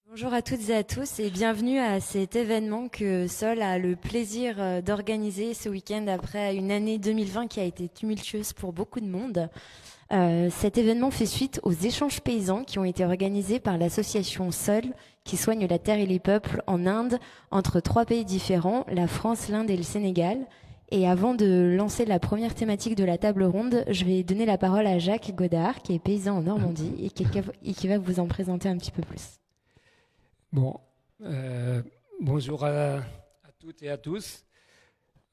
Bonjour à toutes et à tous et bienvenue à cet événement que Sol a le plaisir d'organiser ce week-end après une année 2020 qui a été tumultueuse pour beaucoup de monde. Cet événement fait suite aux échanges paysans qui ont été organisés par l'association Sol qui soigne la terre et les peuples en Inde entre 3 pays différents, la France, l'Inde et le Sénégal. Et avant de lancer la première thématique de la table ronde, je vais donner la parole à Jacques Godard qui est paysan en Normandie et qui va vous en présenter un petit peu plus. Bon, bonjour à toutes et à tous.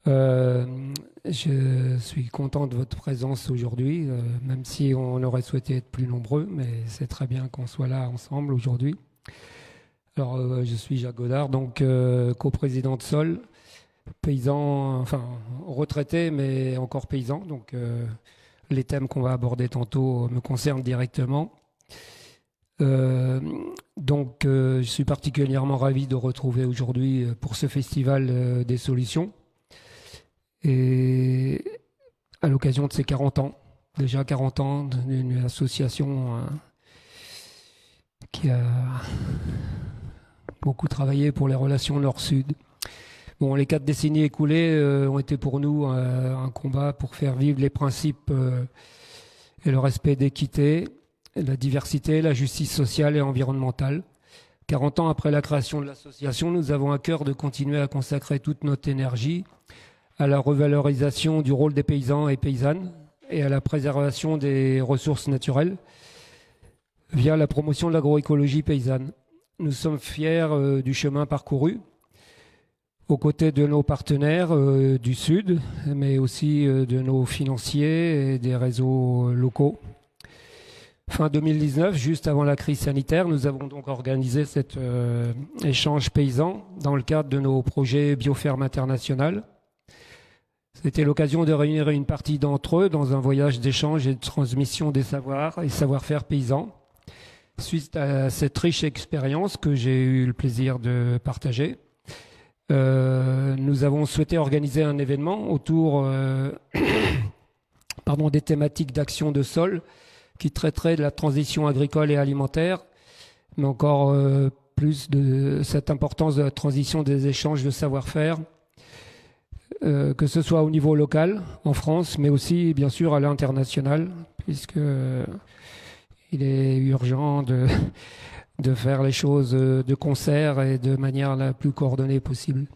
Je suis content de votre présence aujourd'hui, même si on aurait souhaité être plus nombreux, mais c'est très bien qu'on soit là ensemble aujourd'hui. Alors, je suis Jacques Godard, donc coprésident de Sol, paysan, enfin retraité, mais encore paysan. Donc, les thèmes qu'on va aborder tantôt me concernent directement. Je suis particulièrement ravi de retrouver aujourd'hui pour ce festival des solutions et à l'occasion de ces 40 ans, déjà 40 ans d'une association qui a beaucoup travaillé pour les relations Nord-Sud. Bon, les 4 décennies écoulées ont été pour nous un combat pour faire vivre les principes et le respect d'équité, la diversité, la justice sociale et environnementale. 40 ans après la création de l'association, nous avons à cœur de continuer à consacrer toute notre énergie à la revalorisation du rôle des paysans et paysannes et à la préservation des ressources naturelles via la promotion de l'agroécologie paysanne. Nous sommes fiers du chemin parcouru aux côtés de nos partenaires du Sud, mais aussi de nos financiers et des réseaux locaux. Fin 2019, juste avant la crise sanitaire, nous avons donc organisé cet échange paysan dans le cadre de nos projets Bioferme International. C'était l'occasion de réunir une partie d'entre eux dans un voyage d'échange et de transmission des savoirs et savoir-faire paysans. Suite à cette riche expérience que j'ai eu le plaisir de partager, nous avons souhaité organiser un événement autour des thématiques d'action de sol qui traiterait de la transition agricole et alimentaire, mais encore plus de cette importance de la transition des échanges de savoir-faire, que ce soit au niveau local, en France, mais aussi, bien sûr, à l'international, puisque il est urgent de faire les choses de concert et de manière la plus coordonnée possible.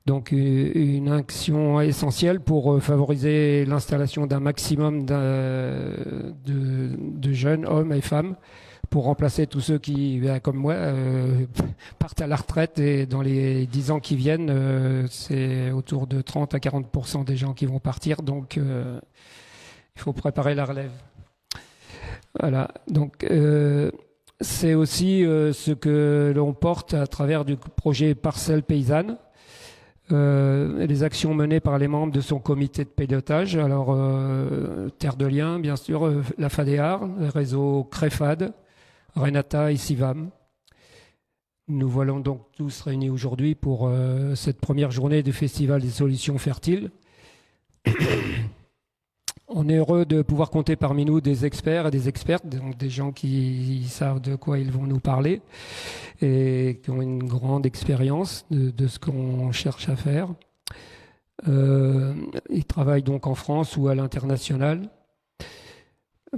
Donc une action essentielle pour favoriser l'installation d'un maximum de jeunes hommes et femmes pour remplacer tous ceux qui, comme moi, partent à la retraite et dans les 10 ans qui viennent, c'est autour de 30 à 40% des gens qui vont partir. Donc il faut préparer la relève. Voilà, donc c'est aussi ce que l'on porte à travers du projet Parcelles Paysannes. Les actions menées par les membres de son comité de pilotage, alors Terre de Liens, bien sûr, la FADEAR, le réseau CREFAD, Renata et Sivam. Nous voilà donc tous réunis aujourd'hui pour cette première journée du Festival des solutions fertiles. On est heureux de pouvoir compter parmi nous des experts et des expertes, donc des gens qui savent de quoi ils vont nous parler et qui ont une grande expérience de ce qu'on cherche à faire. Ils travaillent donc en France ou à l'international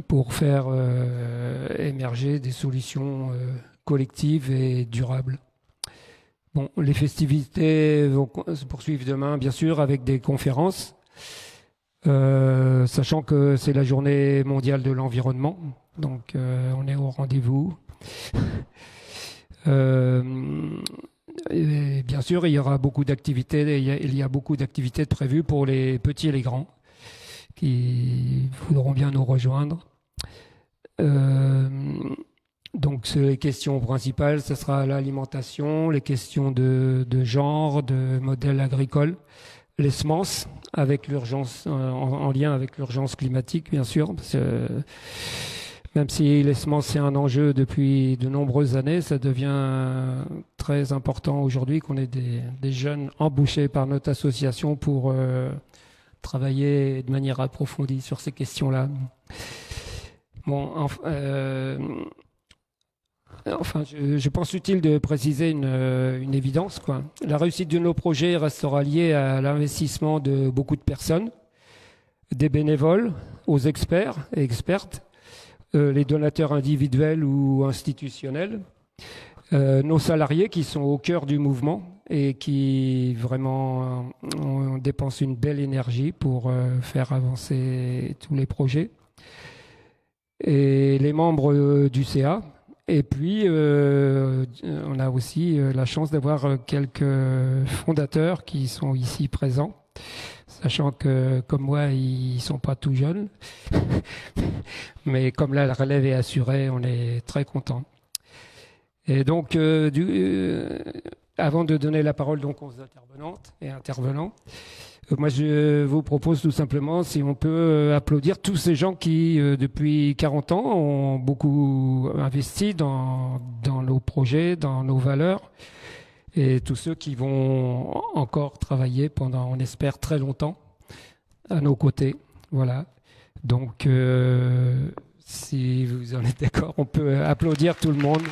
pour faire émerger des solutions collectives et durables. Bon, les festivités vont se poursuivre demain, bien sûr, avec des conférences. Sachant que c'est la journée mondiale de l'environnement, donc on est au rendez-vous. Et bien sûr, il y aura beaucoup d'activités, il y a beaucoup d'activités prévues pour les petits et les grands qui voudront bien nous rejoindre. Donc les questions principales, ce sera l'alimentation, les questions de genre, de modèle agricole, les semences, avec l'urgence, en lien avec l'urgence climatique, bien sûr, parce que même si les semences c'est un enjeu depuis de nombreuses années, ça devient très important aujourd'hui qu'on ait des jeunes embauchés par notre association pour travailler de manière approfondie sur ces questions-là. Bon, enfin, je pense utile de préciser une évidence, quoi. La réussite de nos projets restera liée à l'investissement de beaucoup de personnes, des bénévoles, aux experts et expertes, les donateurs individuels ou institutionnels, nos salariés qui sont au cœur du mouvement et qui vraiment on dépense une belle énergie pour faire avancer tous les projets, et les membres du CA. Et puis, on a aussi la chance d'avoir quelques fondateurs qui sont ici présents, sachant que, comme moi, ils ne sont pas tout jeunes. Mais comme là, la relève est assurée, on est très contents. Et donc, avant de donner la parole donc, aux intervenantes et intervenants, moi, je vous propose tout simplement, si on peut applaudir tous ces gens qui, depuis 40 ans, ont beaucoup investi dans nos projets, dans nos valeurs, et tous ceux qui vont encore travailler pendant, on espère, très longtemps à nos côtés. Voilà. Donc, si vous en êtes d'accord, on peut applaudir tout le monde.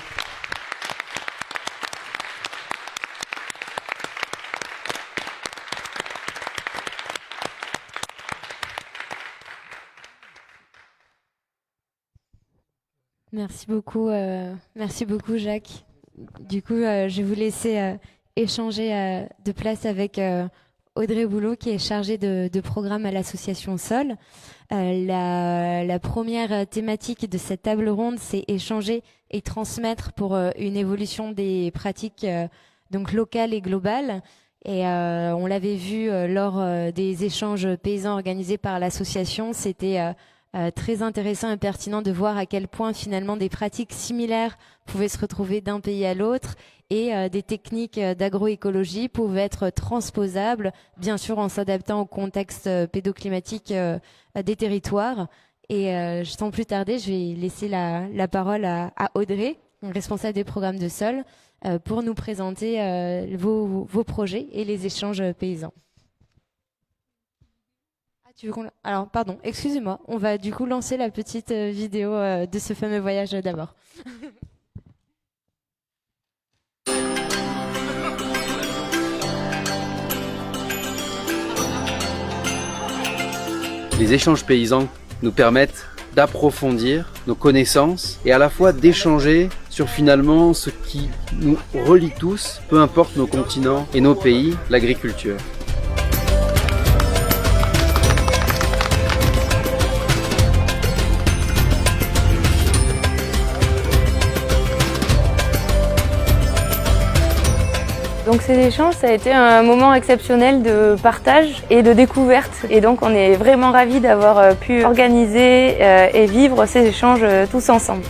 Merci beaucoup Jacques. Du coup, je vais vous laisser échanger de place avec Audrey Boulot, qui est chargée de programme à l'association Sol. La première thématique de cette table ronde, c'est échanger et transmettre pour une évolution des pratiques donc locales et globales. Et on l'avait vu lors des échanges paysans organisés par l'association, c'était très intéressant et pertinent de voir à quel point finalement des pratiques similaires pouvaient se retrouver d'un pays à l'autre, et des techniques d'agroécologie pouvaient être transposables, bien sûr en s'adaptant au contexte pédoclimatique des territoires. Et sans plus tarder, je vais laisser la parole à Audrey, responsable des programmes de Sol, pour nous présenter vos projets et les échanges paysans. Alors, pardon, excusez-moi, on va du coup lancer la petite vidéo de ce fameux voyage d'abord. Les échanges paysans nous permettent d'approfondir nos connaissances et à la fois d'échanger sur finalement ce qui nous relie tous, peu importe nos continents et nos pays, l'agriculture. Donc ces échanges, ça a été un moment exceptionnel de partage et de découverte. Et donc on est vraiment ravis d'avoir pu organiser et vivre ces échanges tous ensemble.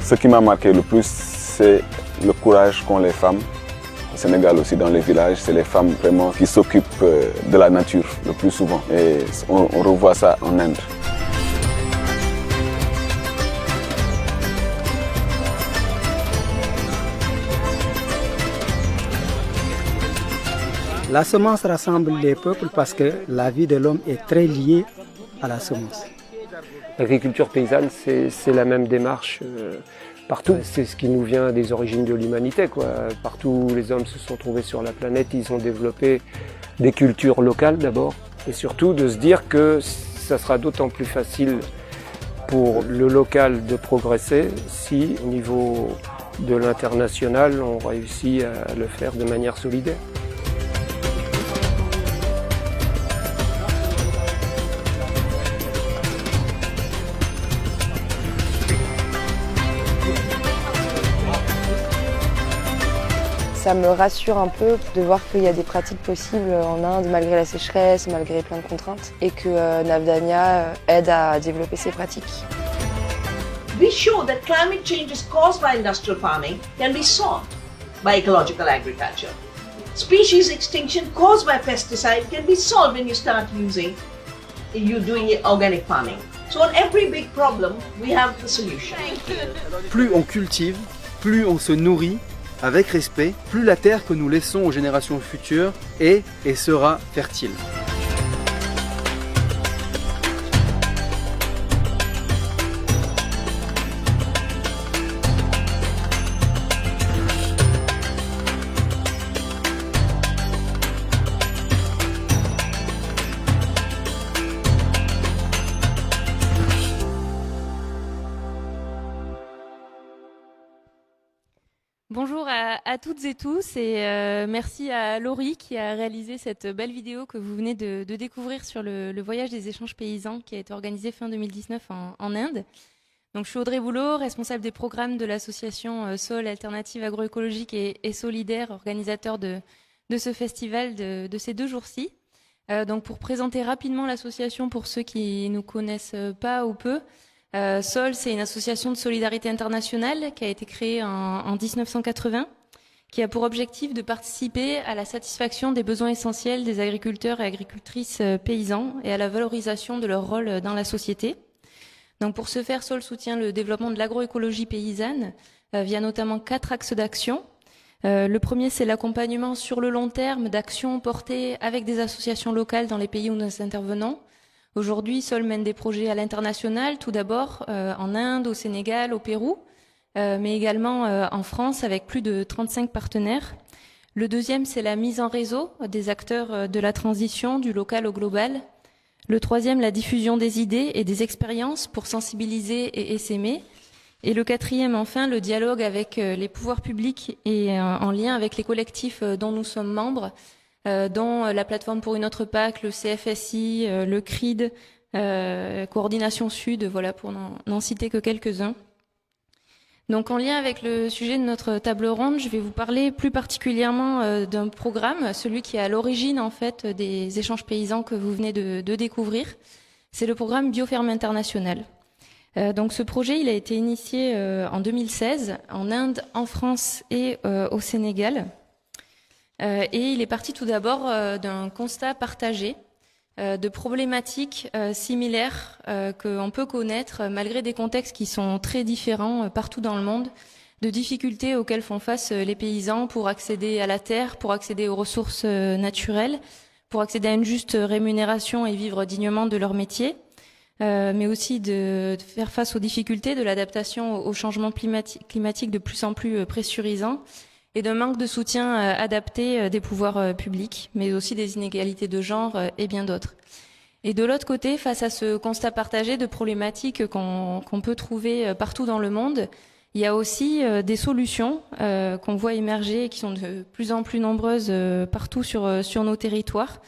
Ce qui m'a marqué le plus, c'est le courage qu'ont les femmes. Au Sénégal aussi, dans les villages, c'est les femmes vraiment qui s'occupent de la nature le plus souvent. Et on revoit ça en Inde. La semence rassemble les peuples parce que la vie de l'homme est très liée à la semence. L'agriculture paysanne, c'est la même démarche partout. C'est ce qui nous vient des origines de l'humanité, quoi. Partout où les hommes se sont trouvés sur la planète, ils ont développé des cultures locales d'abord. Et surtout de se dire que ça sera d'autant plus facile pour le local de progresser si, au niveau de l'international, on réussit à le faire de manière solidaire. Ça me rassure un peu de voir qu'il y a des pratiques possibles en Inde malgré la sécheresse, malgré plein de contraintes, et que Navdanya aide à développer ces pratiques. We show that climate changes caused by industrial farming can be solved by ecological agriculture. Species extinction caused by pesticide can be solved when you start doing organic farming. So on every big problem, we have the solution. Plus on cultive, plus on se nourrit, avec respect, plus la terre que nous laissons aux générations futures est et sera fertile. Bonjour à toutes et tous et merci à Laurie qui a réalisé cette belle vidéo que vous venez de découvrir sur le voyage des échanges paysans qui a été organisé fin 2019 en Inde. Donc, je suis Audrey Boulot, responsable des programmes de l'association Sol Alternative Agroécologique et Solidaire, organisateur de ce festival de ces 2 jours-ci. Donc, pour présenter rapidement l'association pour ceux qui ne nous connaissent pas ou peu, Sol, c'est une association de solidarité internationale qui a été créée en 1980, qui a pour objectif de participer à la satisfaction des besoins essentiels des agriculteurs et agricultrices paysans et à la valorisation de leur rôle dans la société. Donc pour ce faire, Sol soutient le développement de l'agroécologie paysanne via notamment 4 axes d'action. Le premier, c'est l'accompagnement sur le long terme d'actions portées avec des associations locales dans les pays où nous intervenons. Aujourd'hui, Sol mène des projets à l'international, tout d'abord en Inde, au Sénégal, au Pérou, mais également en France avec plus de 35 partenaires. Le deuxième, c'est la mise en réseau des acteurs de la transition du local au global. Le troisième, la diffusion des idées et des expériences pour sensibiliser et essaimer. Et le quatrième, enfin, le dialogue avec les pouvoirs publics et en lien avec les collectifs dont nous sommes membres, dont la plateforme pour une autre PAC, le CFSI, le CRID, Coordination Sud, voilà, pour n'en citer que quelques-uns. Donc en lien avec le sujet de notre table ronde, je vais vous parler plus particulièrement d'un programme, celui qui est à l'origine en fait des échanges paysans que vous venez de découvrir. C'est le programme Bioferme International. Donc ce projet, il a été initié en 2016 en Inde, en France et au Sénégal. Et il est parti tout d'abord d'un constat partagé de problématiques similaires qu'on peut connaître malgré des contextes qui sont très différents partout dans le monde, de difficultés auxquelles font face les paysans pour accéder à la terre, pour accéder aux ressources naturelles, pour accéder à une juste rémunération et vivre dignement de leur métier, mais aussi de faire face aux difficultés de l'adaptation au changement climatique de plus en plus pressurisant, et d'un manque de soutien adapté des pouvoirs publics, mais aussi des inégalités de genre et bien d'autres. Et de l'autre côté, face à ce constat partagé de problématiques qu'on peut trouver partout dans le monde, il y a aussi des solutions qu'on voit émerger et qui sont de plus en plus nombreuses partout sur nos territoires,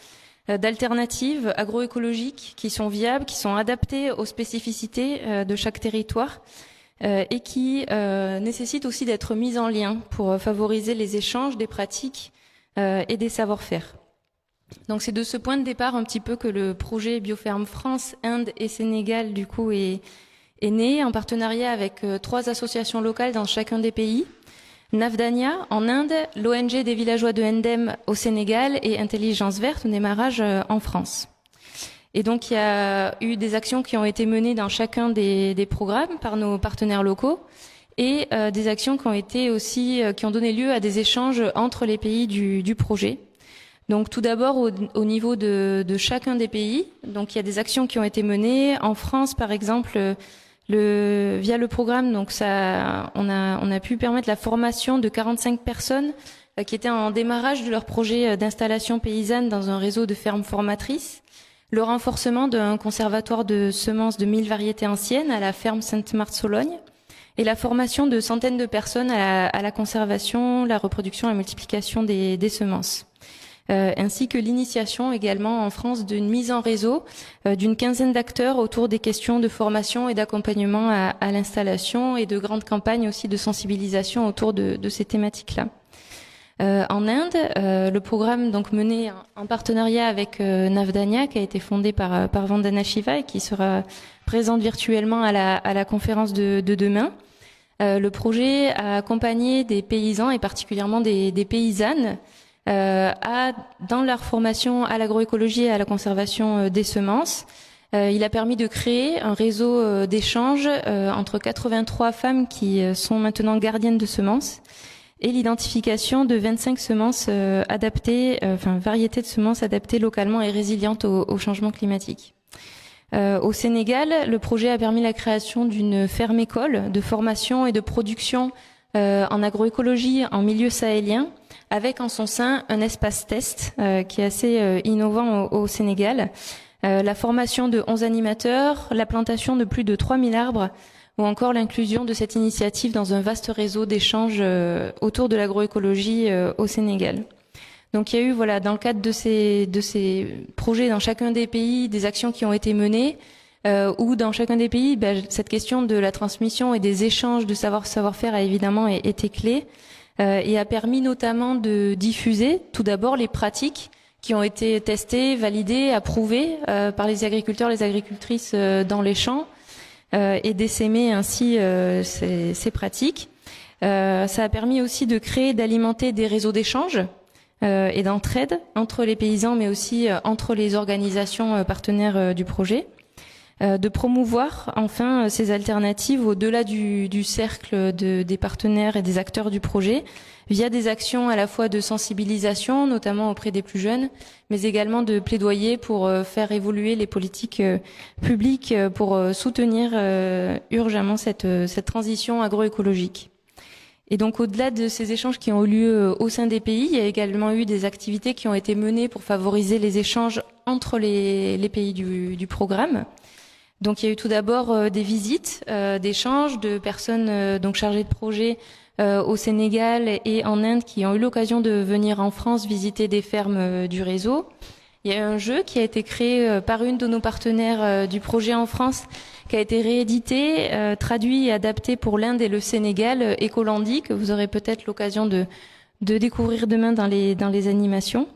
d'alternatives agroécologiques qui sont viables, qui sont adaptées aux spécificités de chaque territoire, et qui nécessite aussi d'être mise en lien pour favoriser les échanges des pratiques et des savoir-faire. Donc c'est de ce point de départ un petit peu que le projet Bioferme France, Inde et Sénégal du coup est né en partenariat avec 3 associations locales dans chacun des pays. Navdanya en Inde, l'ONG des villageois de Ndem au Sénégal et Intelligence Verte au démarrage en France. Et donc, il y a eu des actions qui ont été menées dans chacun des programmes par nos partenaires locaux et des actions qui ont été aussi, qui ont donné lieu à des échanges entre les pays du projet. Donc, tout d'abord, au niveau de chacun des pays. Donc, il y a des actions qui ont été menées. En France, par exemple, via le programme, donc on a pu permettre la formation de 45 personnes qui étaient en démarrage de leur projet d'installation paysanne dans un réseau de fermes formatrices. Le renforcement d'un conservatoire de semences de 1000 variétés anciennes à la ferme Sainte-Marthe-Sologne et la formation de centaines de personnes à la conservation, la reproduction et la multiplication des semences. Ainsi que l'initiation également en France d'une mise en réseau d'une quinzaine d'acteurs autour des questions de formation et d'accompagnement à l'installation et de grandes campagnes aussi de sensibilisation autour de ces thématiques-là. En Inde, le programme donc mené en partenariat avec Navdanya, qui a été fondé par Vandana Shiva et qui sera présente virtuellement à la conférence de demain. Le projet a accompagné des paysans et particulièrement des paysannes dans leur formation à l'agroécologie et à la conservation des semences. Il a permis de créer un réseau d'échanges entre 83 femmes qui sont maintenant gardiennes de semences et l'identification de 25 semences variétés de semences adaptées localement et résilientes au changement climatique. Au Sénégal, le projet a permis la création d'une ferme-école de formation et de production en agroécologie en milieu sahélien, avec en son sein un espace test qui est assez innovant au Sénégal, la formation de 11 animateurs, la plantation de plus de 3000 arbres, ou encore l'inclusion de cette initiative dans un vaste réseau d'échanges autour de l'agroécologie au Sénégal. Donc il y a eu, voilà, dans le cadre de ces projets dans chacun des pays, des actions qui ont été menées, où dans chacun des pays, cette question de la transmission et des échanges de savoir-faire a évidemment été clé, et a permis notamment de diffuser tout d'abord les pratiques qui ont été testées, validées, approuvées par les agriculteurs, les agricultrices dans les champs, et d'essaimer ainsi ces pratiques. Ça a permis aussi de créer, d'alimenter des réseaux d'échange et d'entraide entre les paysans, mais aussi entre les organisations partenaires du projet. De promouvoir enfin ces alternatives au-delà du cercle des partenaires et des acteurs du projet, via des actions à la fois de sensibilisation, notamment auprès des plus jeunes, mais également de plaidoyer pour faire évoluer les politiques publiques pour soutenir urgemment cette transition agroécologique. Et donc au-delà de ces échanges qui ont eu lieu au sein des pays, il y a également eu des activités qui ont été menées pour favoriser les échanges entre les pays du programme. Donc il y a eu tout d'abord des visites, d'échanges de personnes donc chargées de projets au Sénégal et en Inde qui ont eu l'occasion de venir en France visiter des fermes du réseau. Il y a eu un jeu qui a été créé par une de nos partenaires du projet en France, qui a été réédité, traduit et adapté pour l'Inde et le Sénégal, Ecolandi, que vous aurez peut-être l'occasion de découvrir demain dans les animations.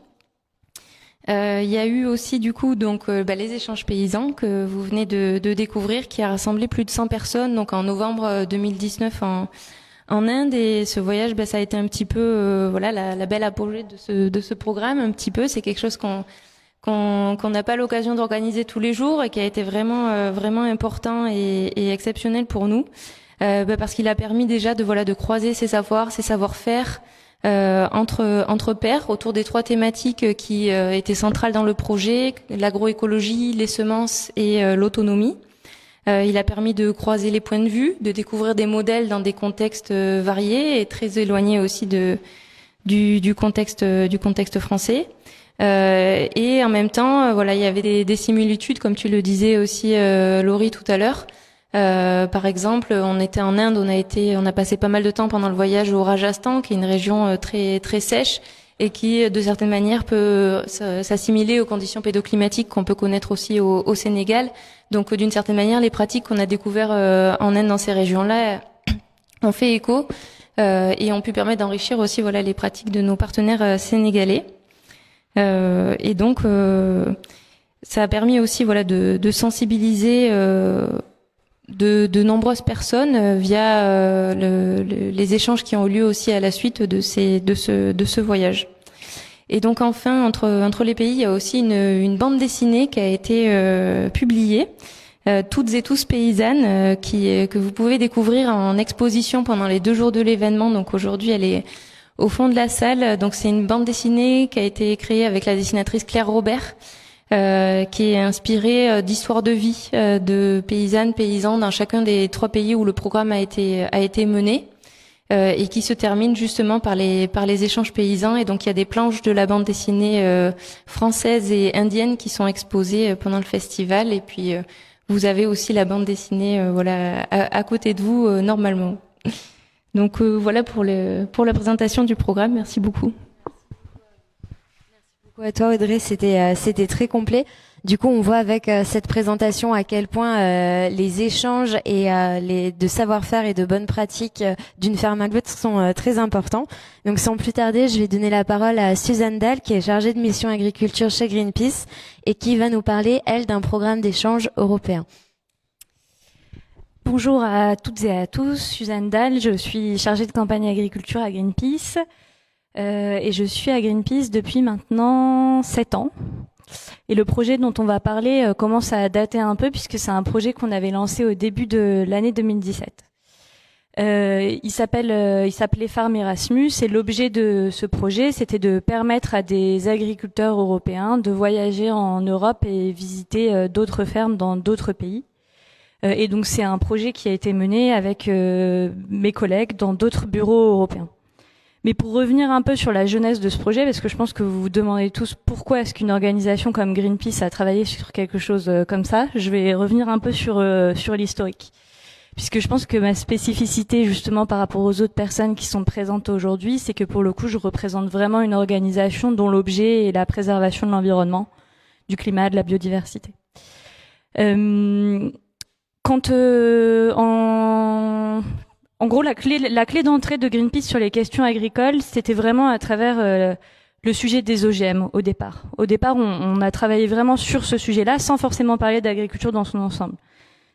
Il y a eu aussi du coup donc les échanges paysans que vous venez de découvrir, qui a rassemblé plus de 100 personnes donc en novembre 2019 en Inde, et ce voyage ça a été un petit peu la belle apogée de ce programme. Un petit peu, c'est quelque chose qu'on n'a pas l'occasion d'organiser tous les jours et qui a été vraiment vraiment important et exceptionnel pour nous, parce qu'il a permis déjà de croiser ces savoirs, ces savoir-faire entre pairs autour des 3 thématiques qui étaient centrales dans le projet: l'agroécologie, les semences et l'autonomie. Il a permis de croiser les points de vue, de découvrir des modèles dans des contextes variés et très éloignés aussi du contexte français. Et en même temps, il y avait des similitudes, comme tu le disais aussi, Laurie, tout à l'heure. Par exemple, on était en Inde, on a passé pas mal de temps pendant le voyage au Rajasthan, qui est une région très très sèche et qui, de certaine manière, peut s'assimiler aux conditions pédoclimatiques qu'on peut connaître aussi au Sénégal. Donc, d'une certaine manière, les pratiques qu'on a découvertes en Inde dans ces régions-là ont fait écho et ont pu permettre d'enrichir aussi les pratiques de nos partenaires sénégalais. Et donc, ça a permis aussi de sensibiliser de nombreuses personnes via les échanges qui ont eu lieu aussi à la suite de ce voyage. Et donc enfin, entre les pays, il y a aussi une bande dessinée qui a été publiée, Toutes et tous paysannes, que vous pouvez découvrir en exposition pendant les 2 jours de l'événement. Donc aujourd'hui, elle est au fond de la salle. Donc c'est une bande dessinée qui a été créée avec la dessinatrice Claire Robert, qui est inspirée d'histoires de vie de paysannes, paysans dans chacun des 3 pays où le programme a été mené, et qui se termine justement par les échanges paysans. Et donc il y a des planches de la bande dessinée française et indienne qui sont exposées pendant le festival. Et puis vous avez aussi la bande dessinée à côté de vous normalement. Donc voilà pour la présentation du programme. Merci beaucoup. À toi Audrey, c'était très complet. Du coup, on voit avec cette présentation à quel point les échanges et de savoir-faire et de bonnes pratiques d'une ferme à l'autre sont très importants. Donc sans plus tarder, je vais donner la parole à Suzanne Dahl, qui est chargée de mission agriculture chez Greenpeace et qui va nous parler, elle, d'un programme d'échange européen. Bonjour à toutes et à tous, Suzanne Dahl, je suis chargée de campagne agriculture à Greenpeace. Et je suis à Greenpeace depuis maintenant 7 ans. Et le projet dont on va parler commence à dater un peu, puisque c'est un projet qu'on avait lancé au début de l'année 2017. Il s'appelait Farm Erasmus, et l'objet de ce projet, c'était de permettre à des agriculteurs européens de voyager en Europe et visiter d'autres fermes dans d'autres pays. Et donc c'est un projet qui a été mené avec mes collègues dans d'autres bureaux européens. Mais pour revenir un peu sur la jeunesse de ce projet, parce que je pense que vous vous demandez tous pourquoi est-ce qu'une organisation comme Greenpeace a travaillé sur quelque chose comme ça, je vais revenir un peu sur l'historique. Puisque je pense que ma spécificité justement par rapport aux autres personnes qui sont présentes aujourd'hui, c'est que pour le coup je représente vraiment une organisation dont l'objet est la préservation de l'environnement, du climat, de la biodiversité. En gros, la clé d'entrée de Greenpeace sur les questions agricoles, c'était vraiment à travers le sujet des OGM au départ. Au départ, on a travaillé vraiment sur ce sujet-là, sans forcément parler d'agriculture dans son ensemble.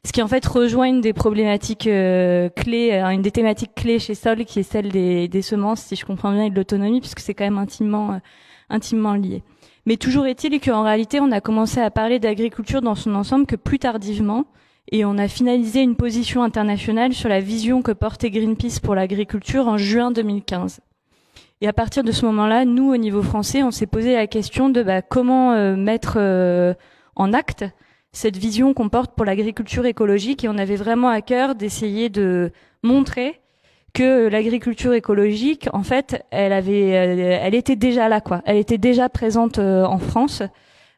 Ce qui en fait rejoint une des problématiques clés, une des thématiques clés chez Sol, qui est celle des semences, si je comprends bien, et de l'autonomie, puisque c'est quand même intimement lié. Mais toujours est-il qu'en réalité, on a commencé à parler d'agriculture dans son ensemble que plus tardivement, et on a finalisé une position internationale sur la vision que portait Greenpeace pour l'agriculture en juin 2015. Et à partir de ce moment-là, nous, au niveau français, on s'est posé la question de comment mettre en acte cette vision qu'on porte pour l'agriculture écologique, et on avait vraiment à cœur d'essayer de montrer que l'agriculture écologique, en fait, elle était déjà là, quoi. Elle était déjà présente en France,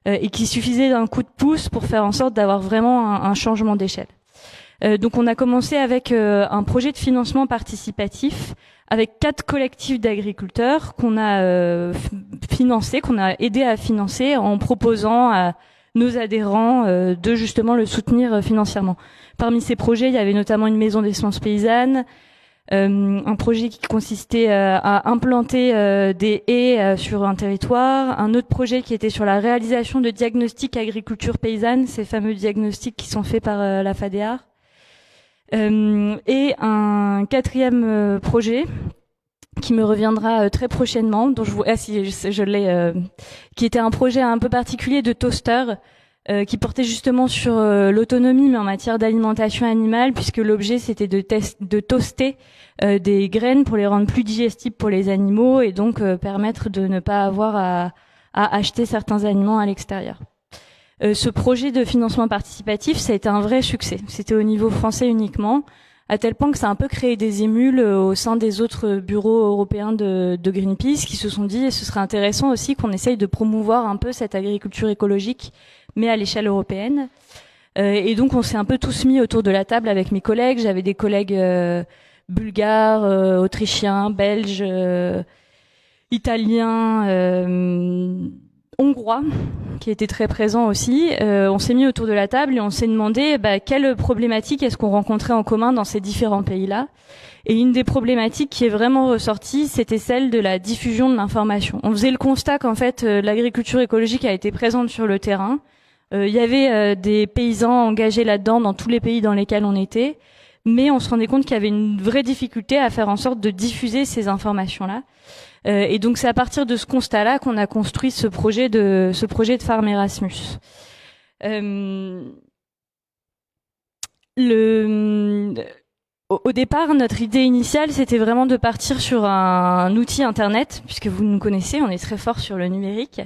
et qu'il suffisait d'un coup de pouce pour faire en sorte d'avoir vraiment un changement d'échelle. Donc on a commencé avec un projet de financement participatif avec 4 collectifs d'agriculteurs qu'on a financé, qu'on a aidé à financer en proposant à nos adhérents de justement le soutenir financièrement. Parmi ces projets, il y avait notamment une maison des semences paysannes, un projet qui consistait à implanter des haies sur un territoire, un autre projet qui était sur la réalisation de diagnostics agriculture paysanne, ces fameux diagnostics qui sont faits par la FADEAR, et un 4e projet qui me reviendra très prochainement, dont je l'ai, qui était un projet un peu particulier de toaster, qui portait justement sur l'autonomie, mais en matière d'alimentation animale, puisque l'objet c'était de toaster des graines pour les rendre plus digestibles pour les animaux, et donc permettre de ne pas avoir à acheter certains aliments à l'extérieur. Ce projet de financement participatif, ça a été un vrai succès. C'était au niveau français uniquement, à tel point que ça a un peu créé des émules au sein des autres bureaux européens de Greenpeace, qui se sont dit, ce serait intéressant aussi qu'on essaye de promouvoir un peu cette agriculture écologique, mais à l'échelle européenne. Et donc on s'est un peu tous mis autour de la table avec mes collègues. J'avais des collègues bulgares, autrichiens, belges, italiens, hongrois, qui étaient très présents aussi. On s'est mis autour de la table et on s'est demandé quelles problématiques est-ce qu'on rencontrait en commun dans ces différents pays-là. Et une des problématiques qui est vraiment ressortie, c'était celle de la diffusion de l'information. On faisait le constat qu'en fait l'agriculture écologique a été présente sur le terrain. Il y avait des paysans engagés là-dedans dans tous les pays dans lesquels on était, mais on se rendait compte qu'il y avait une vraie difficulté à faire en sorte de diffuser ces informations-là. Et donc c'est à partir de ce constat-là qu'on a construit ce projet de Farm Erasmus. Au départ, notre idée initiale, c'était vraiment de partir sur un outil internet, puisque vous nous connaissez, on est très fort sur le numérique.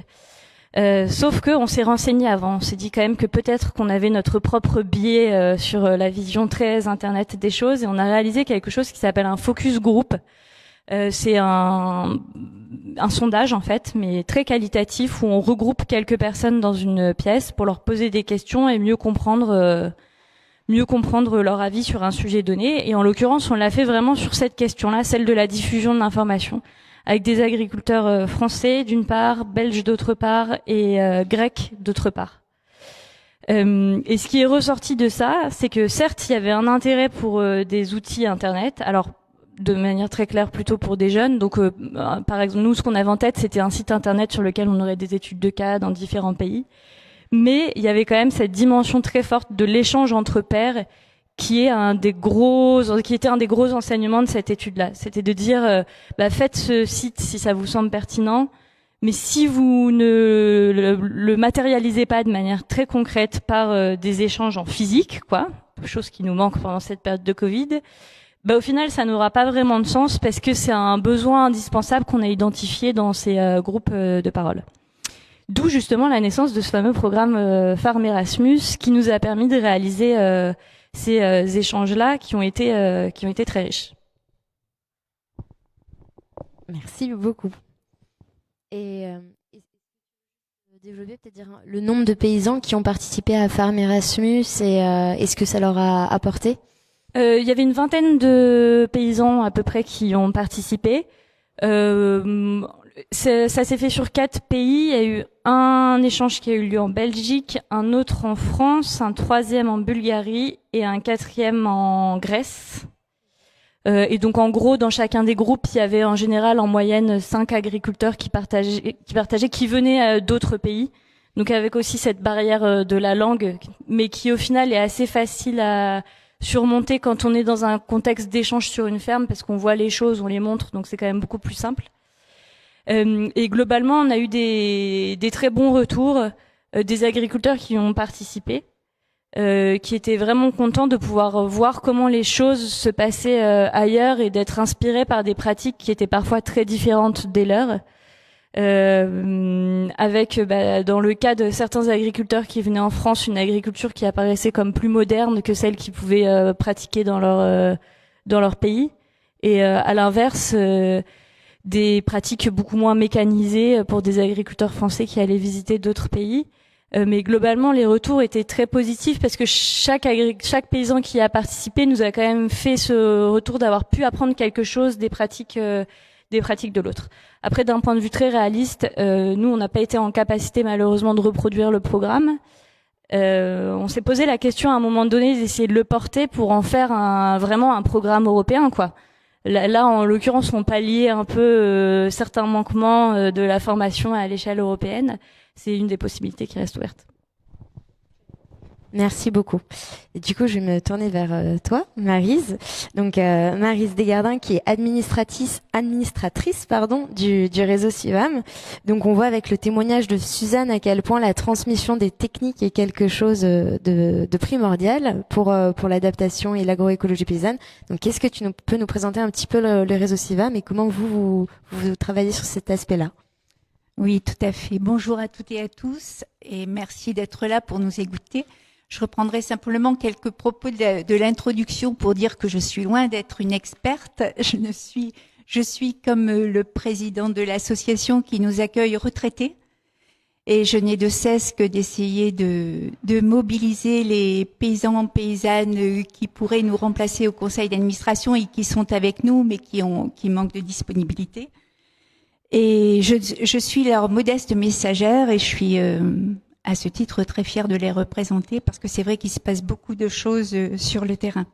Sauf que on s'est renseigné avant, on s'est dit quand même que peut-être qu'on avait notre propre biais sur la vision très internet des choses, et on a réalisé quelque chose qui s'appelle un focus group. C'est un sondage en fait, mais très qualitatif, où on regroupe quelques personnes dans une pièce pour leur poser des questions et mieux comprendre leur avis sur un sujet donné. Et en l'occurrence, on l'a fait vraiment sur cette question-là, celle de la diffusion de l'information, avec des agriculteurs français d'une part, belges d'autre part, et grecs d'autre part. Et ce qui est ressorti de ça, c'est que certes, il y avait un intérêt pour des outils internet, alors de manière très claire plutôt pour des jeunes. Donc par exemple, nous, ce qu'on avait en tête, c'était un site internet sur lequel on aurait des études de cas dans différents pays. Mais il y avait quand même cette dimension très forte de l'échange entre pairs, qui était un des gros enseignements de cette étude-là. C'était de dire, faites ce site si ça vous semble pertinent, mais si vous ne le matérialisez pas de manière très concrète par des échanges en physique, chose qui nous manque pendant cette période de Covid, au final, ça n'aura pas vraiment de sens parce que c'est un besoin indispensable qu'on a identifié dans ces groupes de parole. D'où justement la naissance de ce fameux programme Farm Erasmus qui nous a permis de réaliser ces échanges-là qui ont été très riches. Merci beaucoup. Et développer peut-être dire le nombre de paysans qui ont participé à Farm Erasmus et ce que ça leur a apporté. Il y avait une vingtaine de paysans à peu près qui ont participé. Ça s'est fait sur 4 pays. Il y a eu un échange qui a eu lieu en Belgique, un autre en France, un 3e en Bulgarie et un 4e en Grèce. Et donc en gros, dans chacun des groupes, il y avait en général en moyenne 5 agriculteurs qui venaient d'autres pays. Donc avec aussi cette barrière de la langue, mais qui au final est assez facile à surmonter quand on est dans un contexte d'échange sur une ferme, parce qu'on voit les choses, on les montre, donc c'est quand même beaucoup plus simple. Et globalement, on a eu des très bons retours des agriculteurs qui ont participé, qui étaient vraiment contents de pouvoir voir comment les choses se passaient ailleurs et d'être inspirés par des pratiques qui étaient parfois très différentes des leurs. Avec dans le cas de certains agriculteurs qui venaient en France, une agriculture qui apparaissait comme plus moderne que celle qu'ils pouvaient pratiquer dans leur pays, et à l'inverse des pratiques beaucoup moins mécanisées pour des agriculteurs français qui allaient visiter d'autres pays. Mais globalement, les retours étaient très positifs parce que chaque paysan qui a participé nous a quand même fait ce retour d'avoir pu apprendre quelque chose des pratiques de l'autre. Après, d'un point de vue très réaliste, nous, on n'a pas été en capacité malheureusement de reproduire le programme. On s'est posé la question à un moment donné d'essayer de le porter pour en faire vraiment un programme européen, quoi. Là, en l'occurrence, on palliait un peu certains manquements de la formation à l'échelle européenne. C'est une des possibilités qui reste ouverte. Merci beaucoup. Et du coup, je vais me tourner vers toi, Maryse. Donc, Maryse Desgardins, qui est administratrice, du réseau CIVAM. Donc, on voit avec le témoignage de Suzanne à quel point la transmission des techniques est quelque chose de primordial pour l'adaptation et l'agroécologie paysanne. Donc, qu'est-ce que tu peux nous présenter un petit peu le réseau CIVAM et comment vous travaillez sur cet aspect-là? Oui, tout à fait. Bonjour à toutes et à tous et merci d'être là pour nous écouter. Je reprendrai simplement quelques propos de l'introduction pour dire que je suis loin d'être une experte. Je suis comme le président de l'association qui nous accueille retraités et je n'ai de cesse que d'essayer de mobiliser les paysans, paysannes qui pourraient nous remplacer au conseil d'administration et qui sont avec nous mais qui manquent de disponibilité. Et je suis leur modeste messagère et je suis à ce titre très fière de les représenter parce que c'est vrai qu'il se passe beaucoup de choses sur le terrain.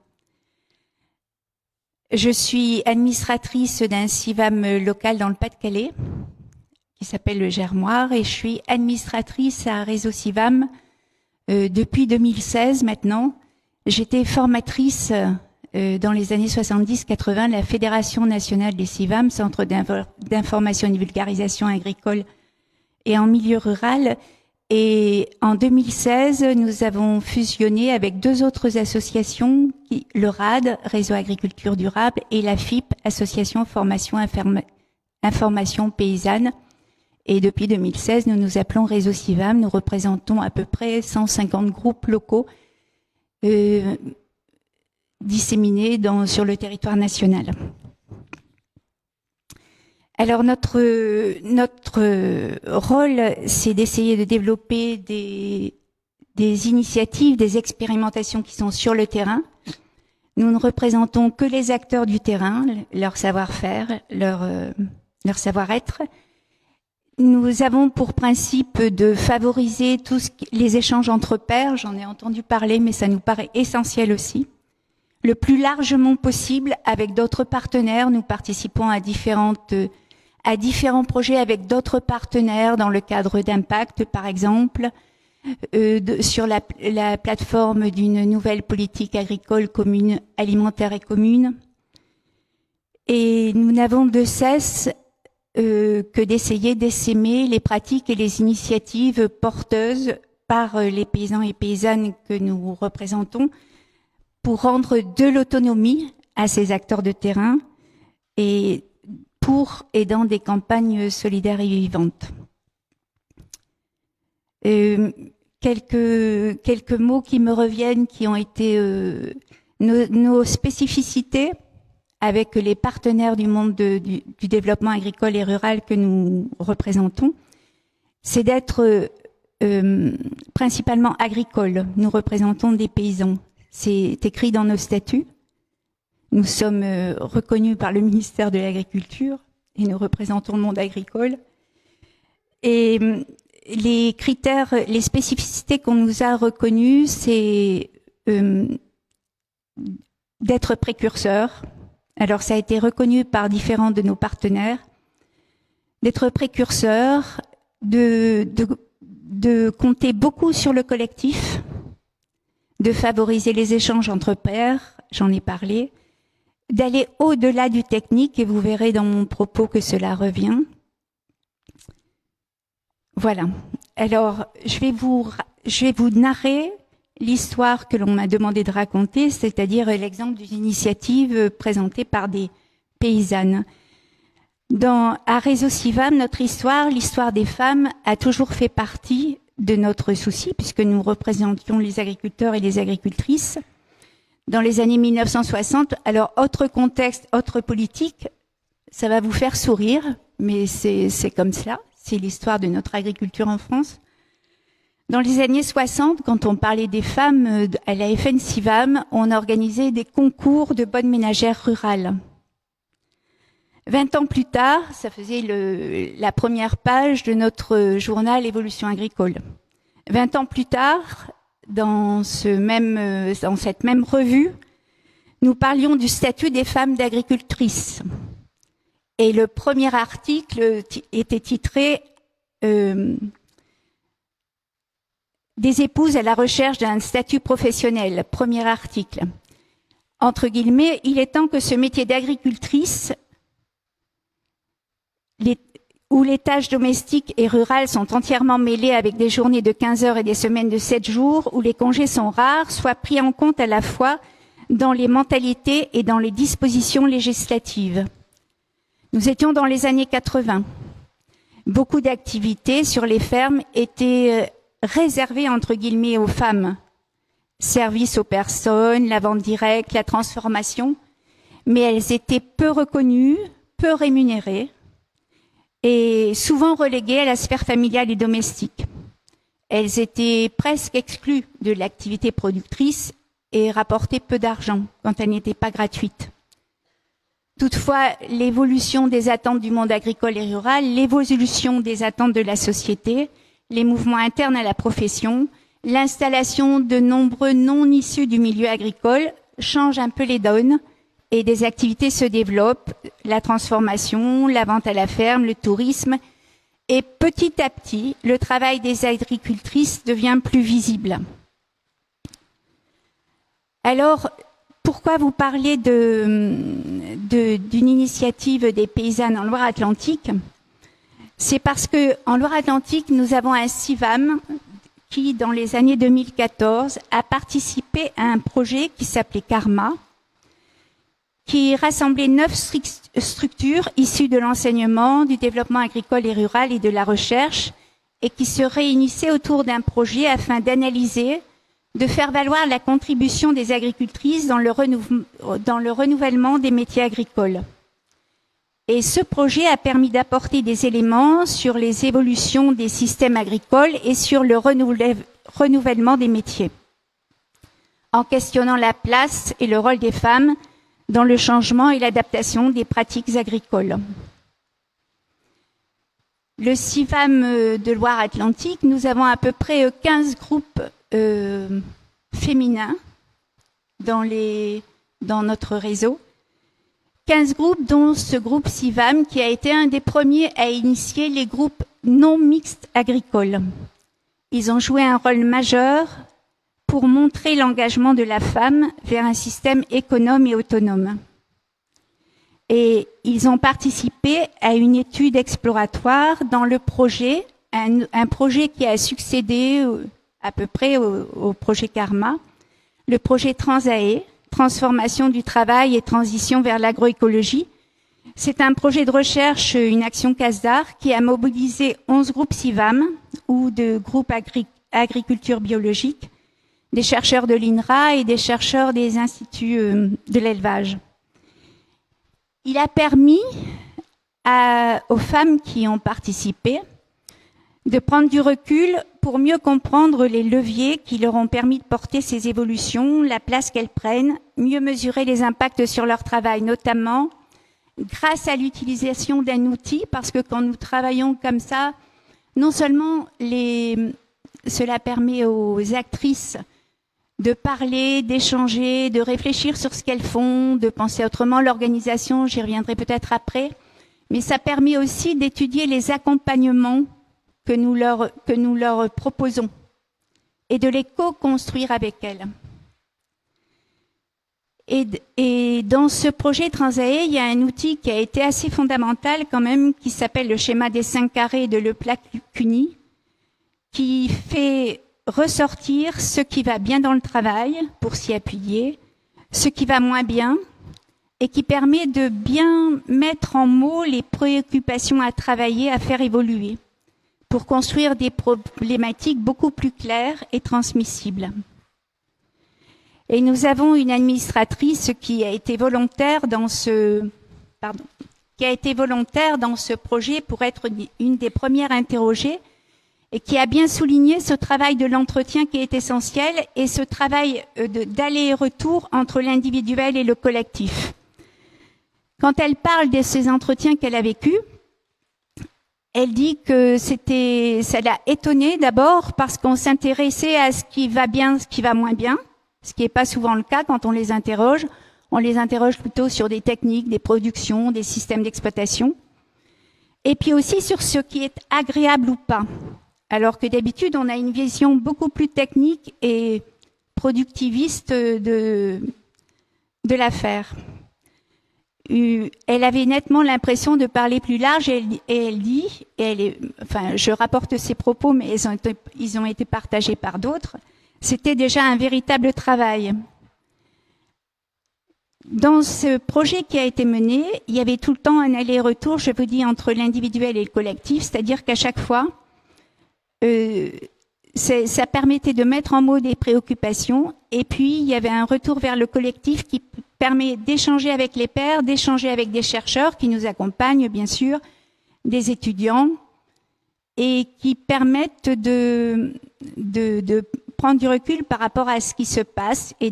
Je suis administratrice d'un CIVAM local dans le Pas-de-Calais qui s'appelle le Germoire et je suis administratrice à Réseau CIVAM depuis 2016 maintenant. J'étais formatrice dans les années 70-80 de la Fédération nationale des CIVAM, Centre d'information et de vulgarisation agricole et en milieu rural. Et en 2016, nous avons fusionné avec 2 autres associations, le RAD, Réseau Agriculture Durable, et la FIP, Association Formation Information Paysanne. Et depuis 2016, nous nous appelons Réseau CIVAM. Nous représentons à peu près 150 groupes locaux disséminés sur le territoire national. Alors notre rôle, c'est d'essayer de développer des initiatives, des expérimentations qui sont sur le terrain. Nous ne représentons que les acteurs du terrain, leur savoir-faire, leur savoir-être. Nous avons pour principe de favoriser les échanges entre pairs. J'en ai entendu parler, mais ça nous paraît essentiel aussi. Le plus largement possible avec d'autres partenaires. Nous participons à différents projets avec d'autres partenaires dans le cadre d'Impact, par exemple, sur la plateforme d'une nouvelle politique agricole commune, alimentaire et commune. Et nous n'avons de cesse que d'essayer d'essaimer les pratiques et les initiatives porteuses par les paysans et paysannes que nous représentons pour rendre de l'autonomie à ces acteurs de terrain et pour et dans des campagnes solidaires et vivantes. Quelques mots qui me reviennent, qui ont été nos spécificités avec les partenaires du monde du développement agricole et rural que nous représentons, c'est d'être principalement agricole. Nous représentons des paysans. C'est écrit dans nos statuts. Nous sommes reconnus par le ministère de l'Agriculture et nous représentons le monde agricole. Et les critères, les spécificités qu'on nous a reconnues, c'est d'être précurseur. Alors ça a été reconnu par différents de nos partenaires. D'être précurseur, de compter beaucoup sur le collectif, de favoriser les échanges entre pairs, j'en ai parlé, d'aller au-delà du technique, et vous verrez dans mon propos que cela revient. Voilà. Alors, je vais vous narrer l'histoire que l'on m'a demandé de raconter, c'est-à-dire l'exemple d'une initiative présentée par des paysannes. À Réseau Civam, notre histoire, l'histoire des femmes, a toujours fait partie de notre souci, puisque nous représentions les agriculteurs et les agricultrices. Dans les années 1960, alors autre contexte, autre politique, ça va vous faire sourire, mais c'est comme ça, c'est l'histoire de notre agriculture en France. Dans les années 60, quand on parlait des femmes à la FN Civam, on organisait des concours de bonnes ménagères rurales. 20 ans plus tard, ça faisait la première page de notre journal Évolution agricole. 20 ans plus tard, dans cette même revue, nous parlions du statut des femmes d'agricultrices. Et le premier article était titré Des épouses à la recherche d'un statut professionnel. Premier article. Entre guillemets, il est temps que ce métier d'agricultrice, où les tâches domestiques et rurales sont entièrement mêlées avec des journées de 15 heures et des semaines de 7 jours, où les congés sont rares, soit pris en compte à la fois dans les mentalités et dans les dispositions législatives. Nous étions dans les années 80. Beaucoup d'activités sur les fermes étaient réservées entre guillemets aux femmes. Service aux personnes, la vente directe, la transformation, mais elles étaient peu reconnues, peu rémunérées, et souvent reléguées à la sphère familiale et domestique. Elles étaient presque exclues de l'activité productrice et rapportaient peu d'argent quand elles n'étaient pas gratuites. Toutefois, l'évolution des attentes du monde agricole et rural, l'évolution des attentes de la société, les mouvements internes à la profession, l'installation de nombreux non issus du milieu agricole changent un peu les donnes et des activités se développent, la transformation, la vente à la ferme, le tourisme, et petit à petit, le travail des agricultrices devient plus visible. Alors, pourquoi vous parler d'une initiative des paysannes en Loire-Atlantique? C'est parce que en Loire-Atlantique, nous avons un CIVAM qui, dans les années 2014, a participé à un projet qui s'appelait Karma, qui rassemblait 9 structures issues de l'enseignement, du développement agricole et rural et de la recherche, et qui se réunissaient autour d'un projet afin d'analyser, de faire valoir la contribution des agricultrices dans le renouvellement des métiers agricoles. Et ce projet a permis d'apporter des éléments sur les évolutions des systèmes agricoles et sur le renouvellement des métiers, en questionnant la place et le rôle des femmes dans le changement et l'adaptation des pratiques agricoles. Le CIVAM de Loire-Atlantique, nous avons à peu près 15 groupes féminins dans notre réseau. 15 groupes, dont ce groupe CIVAM qui a été un des premiers à initier les groupes non mixtes agricoles. Ils ont joué un rôle majeur pour montrer l'engagement de la femme vers un système économe et autonome. Et ils ont participé à une étude exploratoire dans le projet, un projet qui a succédé à peu près au projet Karma, le projet Transae, transformation du travail et transition vers l'agroécologie. C'est un projet de recherche, une action CASDAR, qui a mobilisé 11 groupes CIVAM, ou de groupes agriculture biologique, des chercheurs de l'INRA et des chercheurs des instituts de l'élevage. Il a permis aux femmes qui ont participé de prendre du recul pour mieux comprendre les leviers qui leur ont permis de porter ces évolutions, la place qu'elles prennent, mieux mesurer les impacts sur leur travail, notamment grâce à l'utilisation d'un outil, parce que quand nous travaillons comme ça, non seulement cela permet aux actrices de parler, d'échanger, de réfléchir sur ce qu'elles font, de penser autrement l'organisation, j'y reviendrai peut-être après, mais ça permet aussi d'étudier les accompagnements que nous leur proposons et de les co-construire avec elles. Et dans ce projet Transae, il y a un outil qui a été assez fondamental quand même, qui s'appelle le schéma des 5 carrés de Leplat-Cuny, qui fait ressortir ce qui va bien dans le travail pour s'y appuyer, ce qui va moins bien, et qui permet de bien mettre en mots les préoccupations à travailler, à faire évoluer, pour construire des problématiques beaucoup plus claires et transmissibles. Et nous avons une administratrice qui a été volontaire dans ce projet pour être une des premières interrogées et qui a bien souligné ce travail de l'entretien qui est essentiel et ce travail d'aller et retour entre l'individuel et le collectif. Quand elle parle de ces entretiens qu'elle a vécus, elle dit que ça l'a étonnée d'abord parce qu'on s'intéressait à ce qui va bien, ce qui va moins bien, ce qui n'est pas souvent le cas quand on les interroge. On les interroge plutôt sur des techniques, des productions, des systèmes d'exploitation. Et puis aussi sur ce qui est agréable ou pas. Alors que d'habitude, on a une vision beaucoup plus technique et productiviste de l'affaire. Elle avait nettement l'impression de parler plus large et elle dit, je rapporte ses propos, mais ils ont été partagés par d'autres, c'était déjà un véritable travail. Dans ce projet qui a été mené, il y avait tout le temps un aller-retour, je vous dis, entre l'individuel et le collectif, c'est-à-dire qu'à chaque fois, ça permettait de mettre en mots des préoccupations, et puis il y avait un retour vers le collectif qui permet d'échanger avec les pairs, d'échanger avec des chercheurs qui nous accompagnent, bien sûr, des étudiants, et qui permettent de prendre du recul par rapport à ce qui se passe et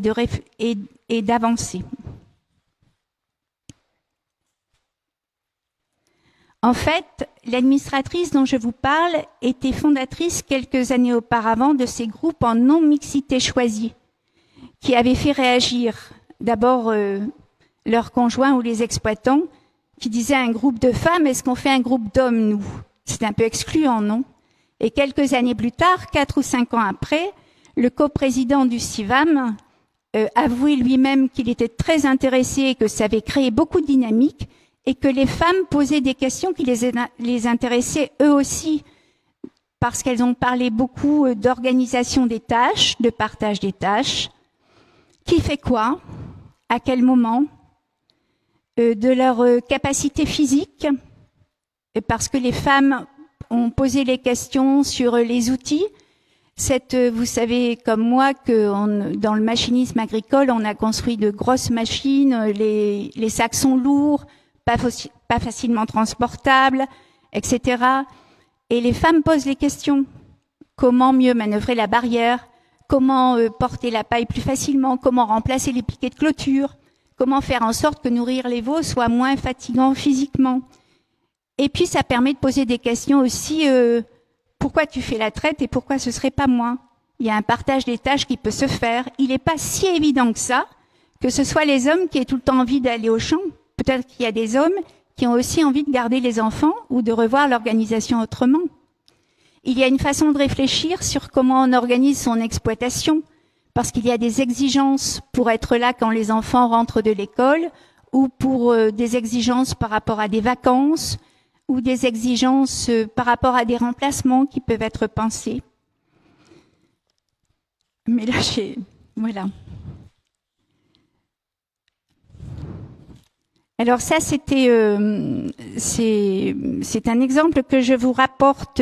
d'avancer. En fait, l'administratrice dont je vous parle était fondatrice quelques années auparavant de ces groupes en non-mixité choisie, qui avaient fait réagir d'abord leurs conjoints ou les exploitants, qui disaient à un groupe de femmes, est-ce qu'on fait un groupe d'hommes, nous? C'est un peu excluant, non? Et quelques années plus tard, 4 ou 5 ans après, le coprésident du CIVAM avouait lui-même qu'il était très intéressé et que ça avait créé beaucoup de dynamique et que les femmes posaient des questions qui les intéressaient eux aussi parce qu'elles ont parlé beaucoup d'organisation des tâches, de partage des tâches, qui fait quoi, à quel moment, de leur capacité physique, parce que les femmes ont posé les questions sur les outils. Vous savez comme moi que dans le machinisme agricole, on a construit de grosses machines, les sacs sont lourds, pas facilement transportables, etc. Et les femmes posent les questions. Comment mieux manœuvrer la barrière? Comment porter la paille plus facilement? Comment remplacer les piquets de clôture? Comment faire en sorte que nourrir les veaux soit moins fatigant physiquement? Et puis ça permet de poser des questions aussi, pourquoi tu fais la traite et pourquoi ce serait pas moi? Il y a un partage des tâches qui peut se faire. Il n'est pas si évident que ce soit les hommes qui aient tout le temps envie d'aller au champ. Peut-être qu'il y a des hommes qui ont aussi envie de garder les enfants ou de revoir l'organisation autrement. Il y a une façon de réfléchir sur comment on organise son exploitation, parce qu'il y a des exigences pour être là quand les enfants rentrent de l'école, ou pour des exigences par rapport à des vacances, ou des exigences par rapport à des remplacements qui peuvent être pensés. Mais là, voilà. Alors ça, c'est un exemple que je vous rapporte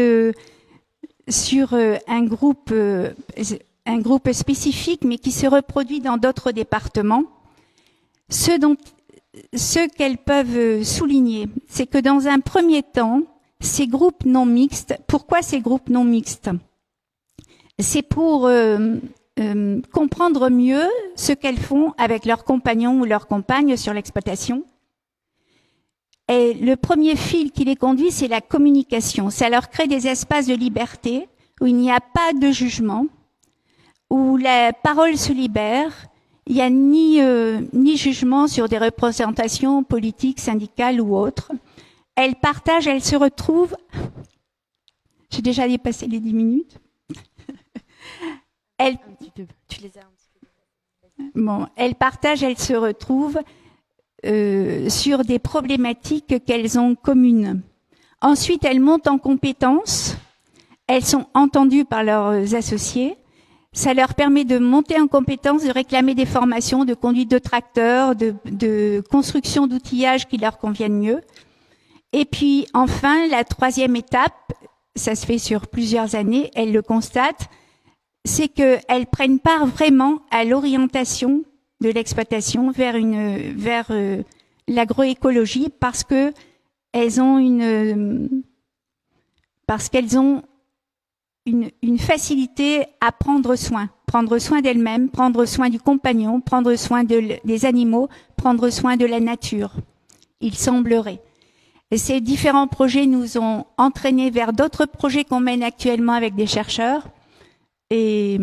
sur un groupe spécifique, mais qui se reproduit dans d'autres départements. Ce qu'elles peuvent souligner, c'est que dans un premier temps, ces groupes non mixtes, pourquoi ces groupes non mixtes? C'est pour comprendre mieux ce qu'elles font avec leurs compagnons ou leurs compagnes sur l'exploitation. Et le premier fil qui les conduit, c'est la communication. Ça leur crée des espaces de liberté où il n'y a pas de jugement, où la parole se libère. Il n'y a ni jugement sur des représentations politiques, syndicales ou autres. Elles partagent, elles se retrouvent. J'ai déjà dépassé les 10 minutes. Elles partagent, elles se retrouvent sur des problématiques qu'elles ont communes. Ensuite, elles montent en compétences. Elles sont entendues par leurs associés. Ça leur permet de monter en compétences, de réclamer des formations de conduite de tracteur, de construction d'outillage qui leur conviennent mieux. Et puis, enfin, la troisième étape, ça se fait sur plusieurs années, elles le constatent, c'est qu'elles prennent part vraiment à l'orientation de l'exploitation vers l'agroécologie parce qu'elles ont une facilité à prendre soin d'elles-mêmes, prendre soin du compagnon, prendre soin des animaux, prendre soin de la nature. Il semblerait. Et ces différents projets nous ont entraînés vers d'autres projets qu'on mène actuellement avec des chercheurs. Et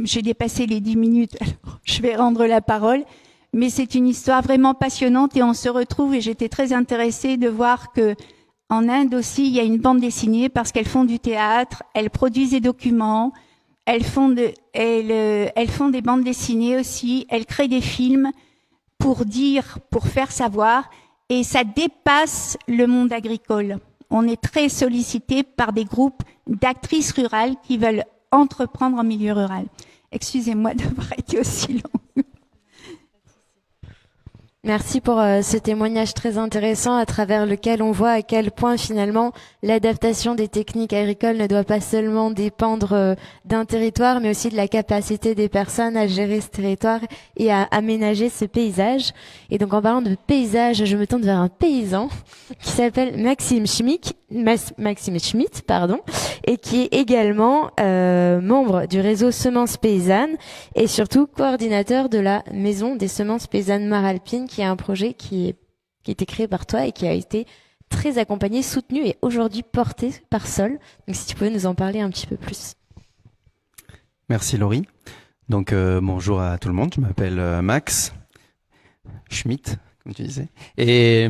j'ai dépassé les 10 minutes, alors je vais rendre la parole. Mais c'est une histoire vraiment passionnante et on se retrouve, et j'étais très intéressée de voir que en Inde aussi, il y a une bande dessinée parce qu'elles font du théâtre, elles produisent des documents, elles font des bandes dessinées aussi, elles créent des films pour faire savoir, et ça dépasse le monde agricole. On est très sollicité par des groupes d'actrices rurales qui veulent entreprendre en milieu rural. Excusez-moi d'avoir été aussi longue. Merci pour ce témoignage très intéressant à travers lequel on voit à quel point finalement l'adaptation des techniques agricoles ne doit pas seulement dépendre d'un territoire, mais aussi de la capacité des personnes à gérer ce territoire et à aménager ce paysage. Et donc en parlant de paysage, je me tourne vers un paysan qui s'appelle Maxime Schmitt, et qui est également membre du réseau Semences Paysannes et surtout coordinateur de la Maison des Semences Paysannes Maralpine, qui est un projet qui a été créé par toi et qui a été très accompagné, soutenu et aujourd'hui porté par Sol. Donc si tu pouvais nous en parler un petit peu plus. Merci Laurie. Donc bonjour à tout le monde, je m'appelle Max Schmitt, comme tu disais. Et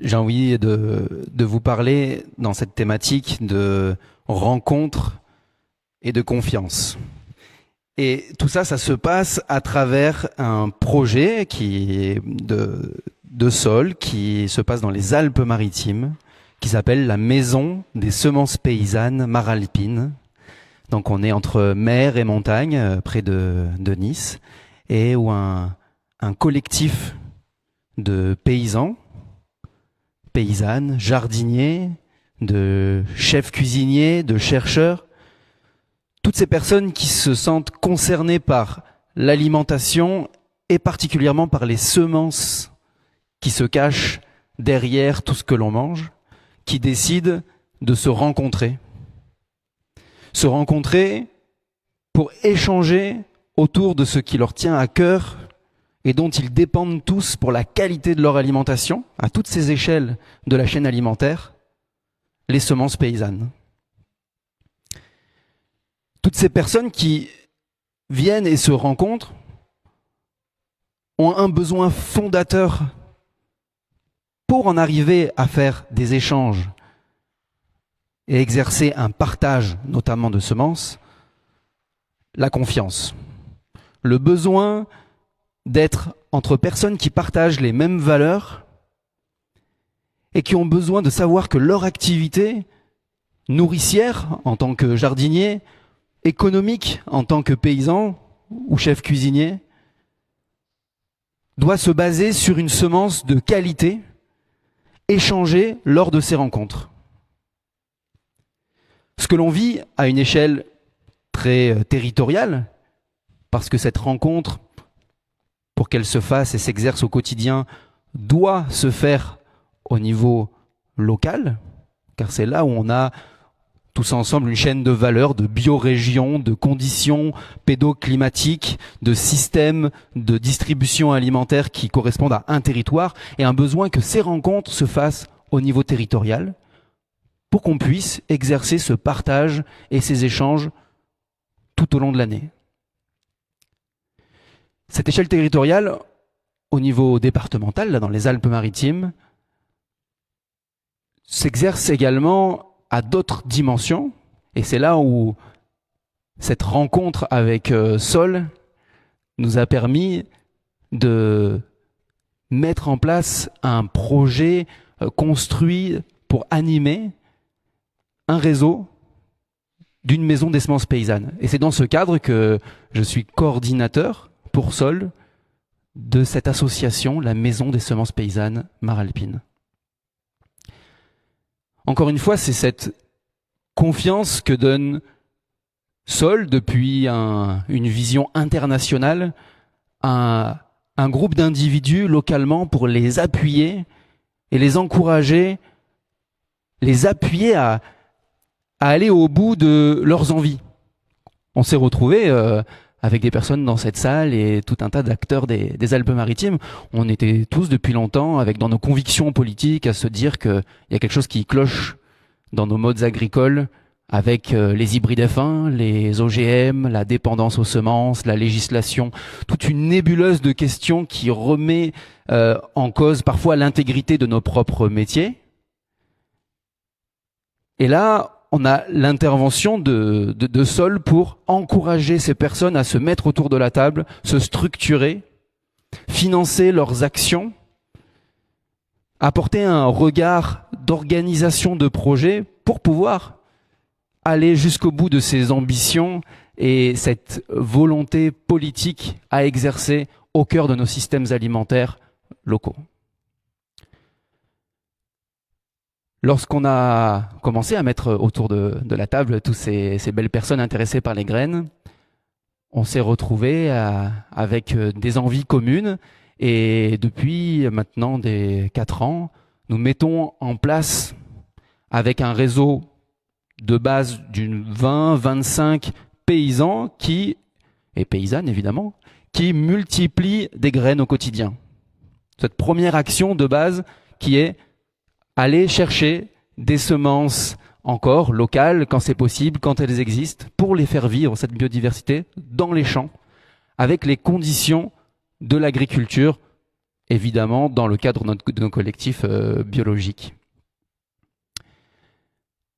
j'ai envie de vous parler dans cette thématique de rencontre et de confiance. Et tout ça, ça se passe à travers un projet de Sol qui se passe dans les Alpes-Maritimes, qui s'appelle la Maison des Semences Paysannes Maralpines. Donc on est entre mer et montagne, près de Nice, et où un collectif de paysans, paysannes, jardiniers, de chefs cuisiniers, de chercheurs, toutes ces personnes qui se sentent concernées par l'alimentation et particulièrement par les semences qui se cachent derrière tout ce que l'on mange, qui décident de se rencontrer. Se rencontrer pour échanger autour de ce qui leur tient à cœur et dont ils dépendent tous pour la qualité de leur alimentation, à toutes ces échelles de la chaîne alimentaire, les semences paysannes. Toutes ces personnes qui viennent et se rencontrent ont un besoin fondateur pour en arriver à faire des échanges et exercer un partage, notamment de semences, la confiance. Le besoin d'être entre personnes qui partagent les mêmes valeurs et qui ont besoin de savoir que leur activité nourricière en tant que jardinier, économique en tant que paysan ou chef cuisinier, doit se baser sur une semence de qualité échangée lors de ces rencontres. Ce que l'on vit à une échelle très territoriale, parce que cette rencontre, pour qu'elle se fasse et s'exerce au quotidien, doit se faire au niveau local, car c'est là où on a tous ensemble une chaîne de valeurs, de biorégions, de conditions pédoclimatiques, de systèmes de distribution alimentaire qui correspondent à un territoire, et un besoin que ces rencontres se fassent au niveau territorial pour qu'on puisse exercer ce partage et ces échanges tout au long de l'année. Cette échelle territoriale, au niveau départemental, là dans les Alpes-Maritimes, s'exerce également à d'autres dimensions, et c'est là où cette rencontre avec Sol nous a permis de mettre en place un projet construit pour animer un réseau d'une maison des semences paysannes. Et c'est dans ce cadre que je suis coordinateur pour Sol de cette association, la Maison des semences paysannes Maralpine. Encore une fois, c'est cette confiance que donne Sol depuis une vision internationale à un groupe d'individus localement pour les appuyer et les encourager, les appuyer à aller au bout de leurs envies. On s'est retrouvés avec des personnes dans cette salle et tout un tas d'acteurs des Alpes-Maritimes. On était tous depuis longtemps avec dans nos convictions politiques à se dire qu'il y a quelque chose qui cloche dans nos modes agricoles avec les hybrides F1, les OGM, la dépendance aux semences, la législation, toute une nébuleuse de questions qui remet en cause parfois l'intégrité de nos propres métiers. Et là, on a l'intervention de Sol pour encourager ces personnes à se mettre autour de la table, se structurer, financer leurs actions, apporter un regard d'organisation de projet pour pouvoir aller jusqu'au bout de ses ambitions et cette volonté politique à exercer au cœur de nos systèmes alimentaires locaux. Lorsqu'on a commencé à mettre autour de la table toutes ces belles personnes intéressées par les graines, on s'est retrouvés avec des envies communes et depuis maintenant des 4 ans, nous mettons en place avec un réseau de base d'une 20-25 paysans et paysannes évidemment, qui multiplient des graines au quotidien. Cette première action de base qui est aller chercher des semences encore locales quand c'est possible, quand elles existent, pour les faire vivre, cette biodiversité, dans les champs, avec les conditions de l'agriculture, évidemment dans le cadre de nos collectifs biologiques.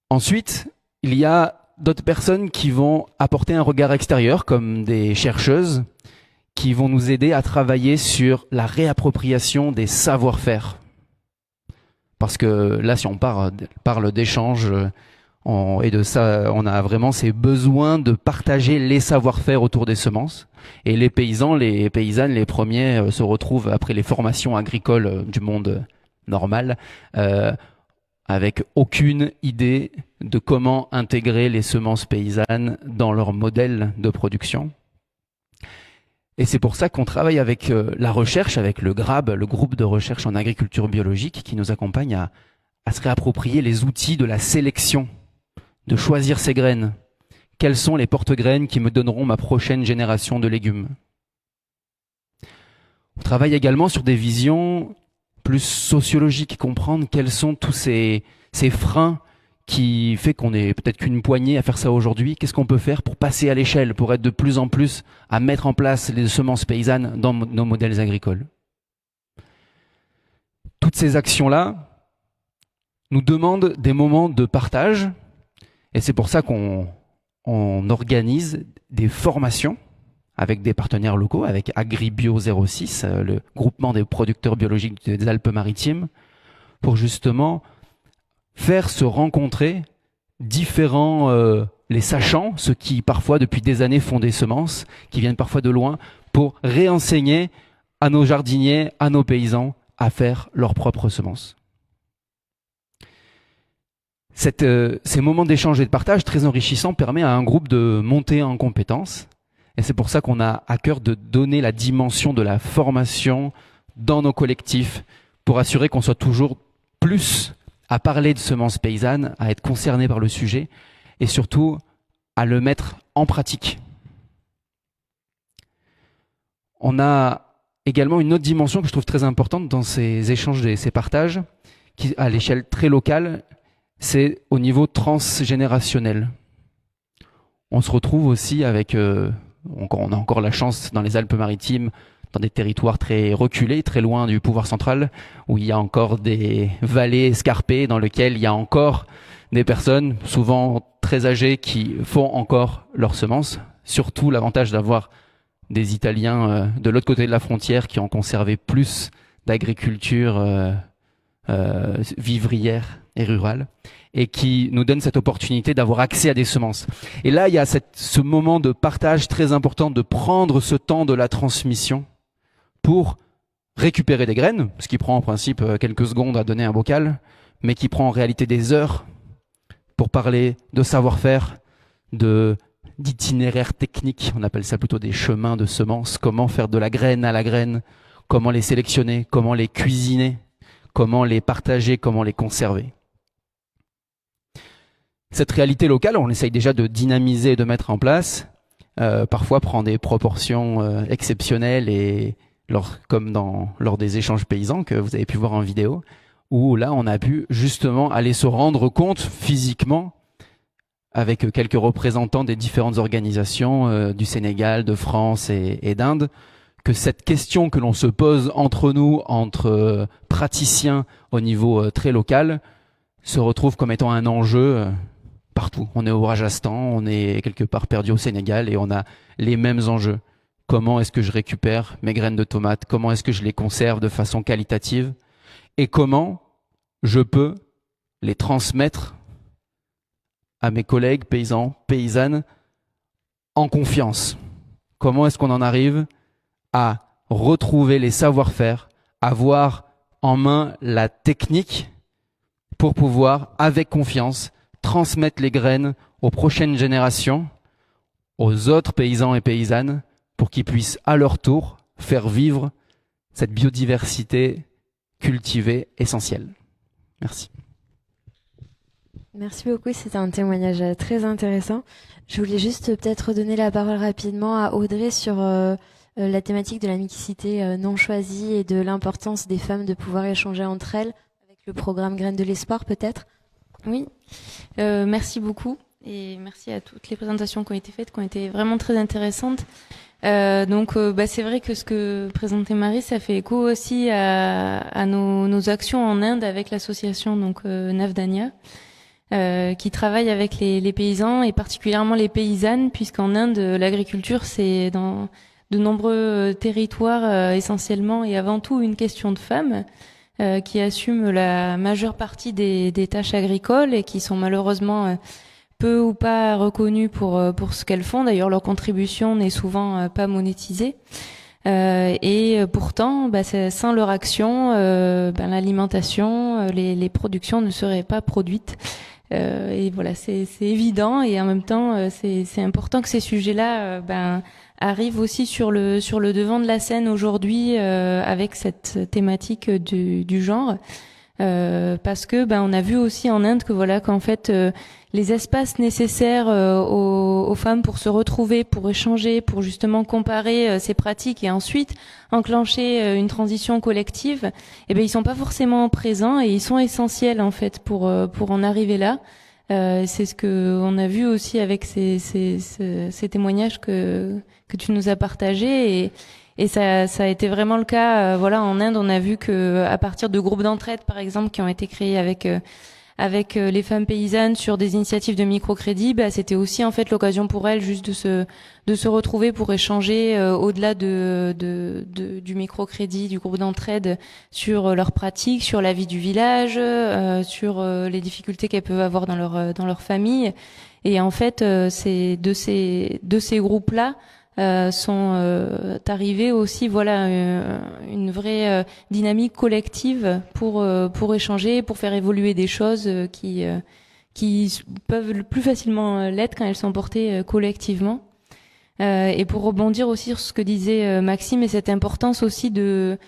Ensuite, il y a d'autres personnes qui vont apporter un regard extérieur, comme des chercheuses, qui vont nous aider à travailler sur la réappropriation des savoir-faire. Parce que là, si on parle d'échange et de ça, on a vraiment ces besoins de partager les savoir-faire autour des semences. Et les paysans, les paysannes, les premiers se retrouvent après les formations agricoles du monde normal, avec aucune idée de comment intégrer les semences paysannes dans leur modèle de production. Et c'est pour ça qu'on travaille avec la recherche, avec le GRAB, le groupe de recherche en agriculture biologique, qui nous accompagne à se réapproprier les outils de la sélection, de choisir ses graines. Quelles sont les porte-graines qui me donneront ma prochaine génération de légumes? On travaille également sur des visions plus sociologiques, comprendre quels sont tous ces freins qui fait qu'on est peut-être qu'une poignée à faire ça aujourd'hui. Qu'est-ce qu'on peut faire pour passer à l'échelle, pour être de plus en plus à mettre en place les semences paysannes dans nos modèles agricoles? Toutes ces actions-là nous demandent des moments de partage et c'est pour ça qu'on organise des formations avec des partenaires locaux, avec Agribio 06, le groupement des producteurs biologiques des Alpes-Maritimes, pour justement faire se rencontrer différents les sachants, ceux qui parfois depuis des années font des semences, qui viennent parfois de loin, pour réenseigner à nos jardiniers, à nos paysans, à faire leurs propres semences. Ces moments d'échange et de partage très enrichissants permettent à un groupe de monter en compétences. Et c'est pour ça qu'on a à cœur de donner la dimension de la formation dans nos collectifs pour assurer qu'on soit toujours plus à parler de semences paysannes, à être concerné par le sujet et surtout à le mettre en pratique. On a également une autre dimension que je trouve très importante dans ces échanges et ces partages, qui, à l'échelle très locale, c'est au niveau transgénérationnel. On se retrouve aussi avec, on a encore la chance dans les Alpes-Maritimes, dans des territoires très reculés, très loin du pouvoir central, où il y a encore des vallées escarpées dans lesquelles il y a encore des personnes, souvent très âgées, qui font encore leurs semences. Surtout l'avantage d'avoir des Italiens de l'autre côté de la frontière qui ont conservé plus d'agriculture vivrière et rurale, et qui nous donne cette opportunité d'avoir accès à des semences. Et là, il y a ce moment de partage très important, de prendre ce temps de la transmission pour récupérer des graines, ce qui prend en principe quelques secondes à donner un bocal, mais qui prend en réalité des heures pour parler de savoir-faire, d'itinéraires techniques, on appelle ça plutôt des chemins de semences, comment faire de la graine à la graine, comment les sélectionner, comment les cuisiner, comment les partager, comment les conserver. Cette réalité locale, on essaye déjà de dynamiser et de mettre en place, parfois prend des proportions exceptionnelles, et comme lors des échanges paysans que vous avez pu voir en vidéo, où là on a pu justement aller se rendre compte physiquement avec quelques représentants des différentes organisations du Sénégal, de France et d'Inde, que cette question que l'on se pose entre nous, entre praticiens au niveau très local, se retrouve comme étant un enjeu partout. On est au Rajasthan, on est quelque part perdu au Sénégal et on a les mêmes enjeux. Comment est-ce que je récupère mes graines de tomates? Comment est-ce que je les conserve de façon qualitative? Et comment je peux les transmettre à mes collègues paysans, paysannes, en confiance? Comment est-ce qu'on en arrive à retrouver les savoir-faire, avoir en main la technique pour pouvoir, avec confiance, transmettre les graines aux prochaines générations, aux autres paysans et paysannes, pour qu'ils puissent à leur tour faire vivre cette biodiversité cultivée essentielle. Merci. Merci beaucoup, c'était un témoignage très intéressant. Je voulais juste peut-être donner la parole rapidement à Audrey sur la thématique de la mixité non choisie et de l'importance des femmes de pouvoir échanger entre elles avec le programme Graines de l'Espoir peut-être. Oui, merci beaucoup et merci à toutes les présentations qui ont été faites, qui ont été vraiment très intéressantes. C'est vrai que ce que présentait Marie, ça fait écho aussi à nos actions en Inde avec l'association Navdanya, qui travaille avec les paysans et particulièrement les paysannes, puisqu'en Inde, l'agriculture, c'est dans de nombreux territoires essentiellement et avant tout une question de femmes qui assument la majeure partie des tâches agricoles et qui sont malheureusement peu ou pas reconnues pour ce qu'elles font. D'ailleurs, leur contribution n'est souvent pas monétisée. Et pourtant, sans leur action, l'alimentation, les productions ne seraient pas produites. Et voilà, c'est évident. Et en même temps, c'est important que ces sujets-là arrivent aussi sur le devant de la scène aujourd'hui avec cette thématique du genre. Parce que on a vu aussi en Inde qu'en fait les espaces nécessaires aux femmes pour se retrouver, pour échanger, pour justement comparer ces pratiques et ensuite enclencher une transition collective, ils sont pas forcément présents et ils sont essentiels en fait pour en arriver là. C'est ce que on a vu aussi avec ces témoignages que tu nous as partagés et ça a été vraiment le cas. En Inde, on a vu que à partir de groupes d'entraide, par exemple, qui ont été créés avec les femmes paysannes sur des initiatives de microcrédit, c'était aussi en fait l'occasion pour elles juste de se retrouver pour échanger au-delà du microcrédit, du groupe d'entraide, sur leurs pratiques, sur la vie du village, sur les difficultés qu'elles peuvent avoir dans leur famille. Et en fait, c'est de ces groupes-là sont arrivés aussi, voilà, une vraie dynamique collective pour échanger, pour faire évoluer des choses qui peuvent plus facilement l'être quand elles sont portées collectivement. Et pour rebondir aussi sur ce que disait Maxime et cette importance aussi de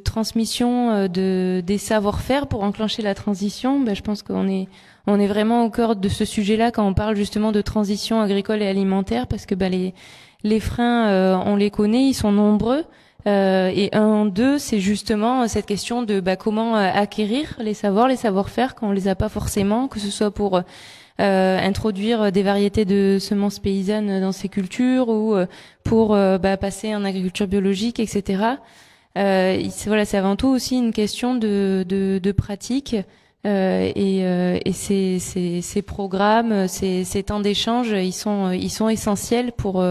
transmission des savoir-faire pour enclencher la transition, je pense qu'on est vraiment au cœur de ce sujet-là quand on parle justement de transition agricole et alimentaire, parce que les freins, on les connaît, ils sont nombreux. Et un d'eux, c'est justement cette question de comment acquérir les savoir-faire quand on les a pas forcément, que ce soit pour introduire des variétés de semences paysannes dans ces cultures ou pour passer en agriculture biologique, etc. C'est avant tout aussi une question de pratique. Et ces programmes, ces temps d'échange, ils sont essentiels pour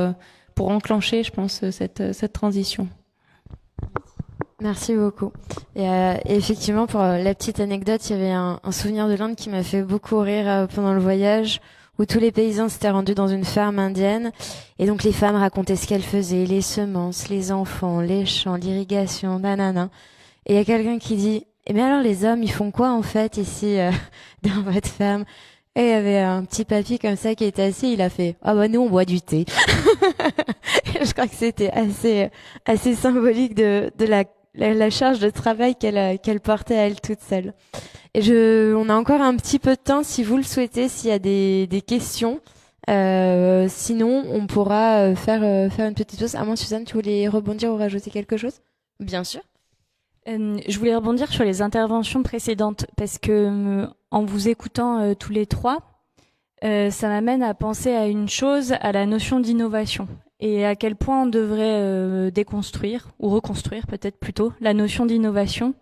enclencher, je pense, cette transition. Merci beaucoup. Et effectivement, pour la petite anecdote, il y avait un souvenir de l'Inde qui m'a fait beaucoup rire pendant le voyage, où tous les paysans s'étaient rendus dans une ferme indienne, et donc les femmes racontaient ce qu'elles faisaient, les semences, les enfants, les champs, l'irrigation, nanana. Et il y a quelqu'un qui dit: eh bien alors les hommes, ils font quoi en fait ici dans votre ferme? Et il y avait un petit papy comme ça qui était assis, il a fait: ah bah nous on boit du thé. Et je crois que c'était assez symbolique de la charge de travail qu'elle portait à elle toute seule. Et on a encore un petit peu de temps si vous le souhaitez, s'il y a des questions. Sinon, on pourra faire une petite pause. À moins, Suzanne, tu voulais rebondir ou rajouter quelque chose? Bien sûr. Je voulais rebondir sur les interventions précédentes parce que en vous écoutant tous les trois, ça m'amène à penser à une chose, à la notion d'innovation et à quel point on devrait déconstruire ou reconstruire peut-être plutôt la notion d'innovation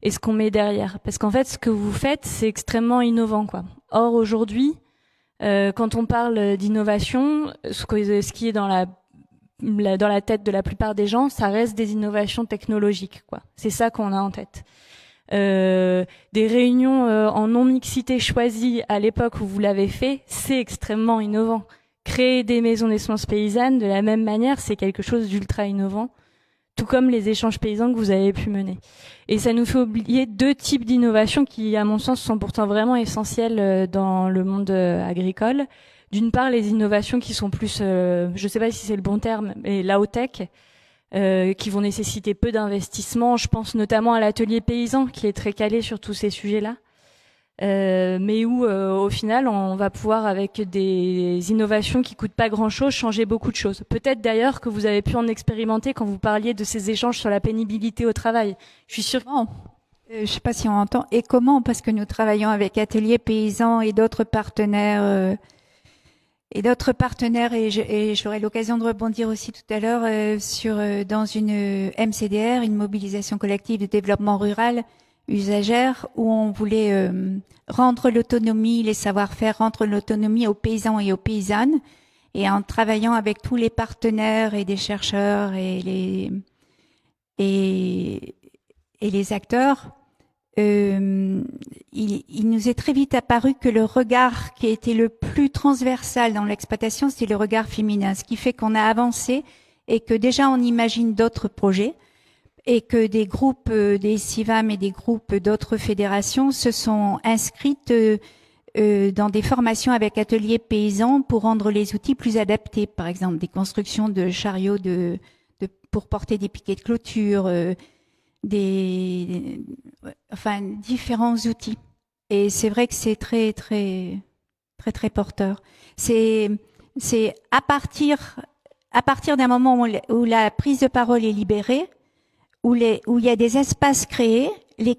et ce qu'on met derrière. Parce qu'en fait, ce que vous faites, c'est extrêmement innovant, quoi. Or, aujourd'hui, quand on parle d'innovation, ce qui est dans la tête de la plupart des gens, ça reste des innovations technologiques, quoi. C'est ça qu'on a en tête. Des réunions en non-mixité choisies à l'époque où vous l'avez fait, c'est extrêmement innovant. Créer des maisons d'essence paysannes, de la même manière, c'est quelque chose d'ultra innovant, tout comme les échanges paysans que vous avez pu mener. Et ça nous fait oublier deux types d'innovations qui, à mon sens, sont pourtant vraiment essentielles dans le monde agricole. D'une part, les innovations qui sont plus, je ne sais pas si c'est le bon terme, mais low-tech, qui vont nécessiter peu d'investissement. Je pense notamment à l'atelier paysan, qui est très calé sur tous ces sujets-là. Mais où, au final, on va pouvoir, avec des innovations qui coûtent pas grand-chose, changer beaucoup de choses. Peut-être d'ailleurs que vous avez pu en expérimenter quand vous parliez de ces échanges sur la pénibilité au travail. Je suis sûre. Je sais pas si on entend. Et comment? Parce que nous travaillons avec Atelier Paysan et d'autres partenaires. Et j'aurai l'occasion de rebondir aussi tout à l'heure dans une MCDR, une mobilisation collective de développement rural usagère, où on voulait rendre l'autonomie, les savoir-faire, rendre l'autonomie aux paysans et aux paysannes, et en travaillant avec tous les partenaires et des chercheurs et les acteurs, il nous est très vite apparu que le regard qui était le plus transversal dans l'exploitation, c'était le regard féminin, ce qui fait qu'on a avancé et que déjà on imagine d'autres projets et que des groupes, des CIVAM et des groupes d'autres fédérations se sont inscrites dans des formations avec ateliers paysans pour rendre les outils plus adaptés, par exemple des constructions de chariots pour porter des piquets de clôture, différents outils. Et c'est vrai que c'est très porteur. C'est à partir d'un moment où la prise de parole est libérée, où il y a des espaces créés, les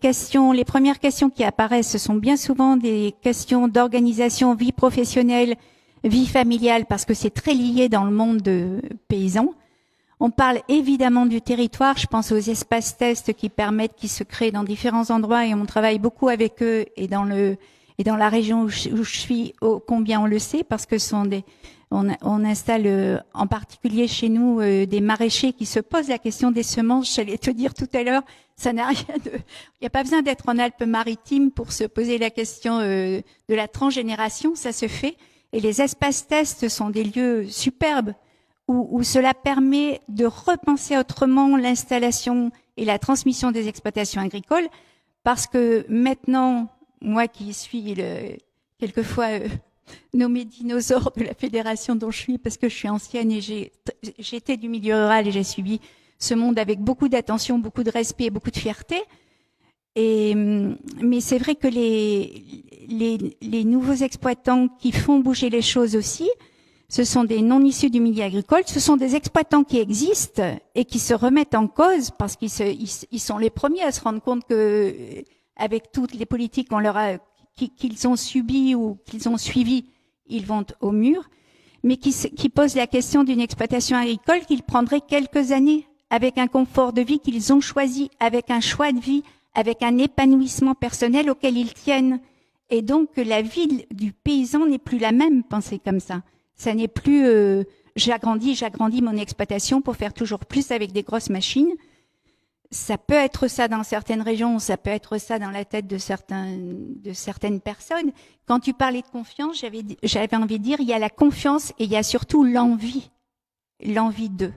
premières questions qui apparaissent, ce sont bien souvent des questions d'organisation, vie professionnelle, vie familiale, parce que c'est très lié dans le monde de paysans. On parle évidemment du territoire, je pense aux espaces tests qui se créent dans différents endroits, et on travaille beaucoup avec eux et dans la région où je suis, combien on le sait, parce que on installe en particulier chez nous des maraîchers qui se posent la question des semences. J'allais te dire tout à l'heure, ça n'a rien il n'y a pas besoin d'être en Alpes-Maritimes pour se poser la question de la transgénération, ça se fait. Et les espaces tests sont des lieux superbes où cela permet de repenser autrement l'installation et la transmission des exploitations agricoles, parce que maintenant, moi qui suis quelquefois nommée dinosaure de la fédération dont je suis, parce que je suis ancienne et j'étais du milieu rural et j'ai suivi ce monde avec beaucoup d'attention, beaucoup de respect et beaucoup de fierté. Mais c'est vrai que les nouveaux exploitants qui font bouger les choses aussi, ce sont des non issus du milieu agricole, ce sont des exploitants qui existent et qui se remettent en cause parce qu'ils sont les premiers à se rendre compte que, avec toutes les politiques qu'ils ont subies ou qu'ils ont suivies, ils vont au mur, mais qui posent la question d'une exploitation agricole qu'ils prendraient quelques années, avec un confort de vie qu'ils ont choisi, avec un choix de vie, avec un épanouissement personnel auquel ils tiennent. Et donc, la vie du paysan n'est plus la même, pensez comme ça. Ça n'est plus j'agrandis mon exploitation pour faire toujours plus avec des grosses machines. Ça peut être ça dans certaines régions, ça peut être ça dans la tête de certaines personnes. Quand tu parlais de confiance, j'avais envie de dire, il y a la confiance et il y a surtout l'envie d'eux.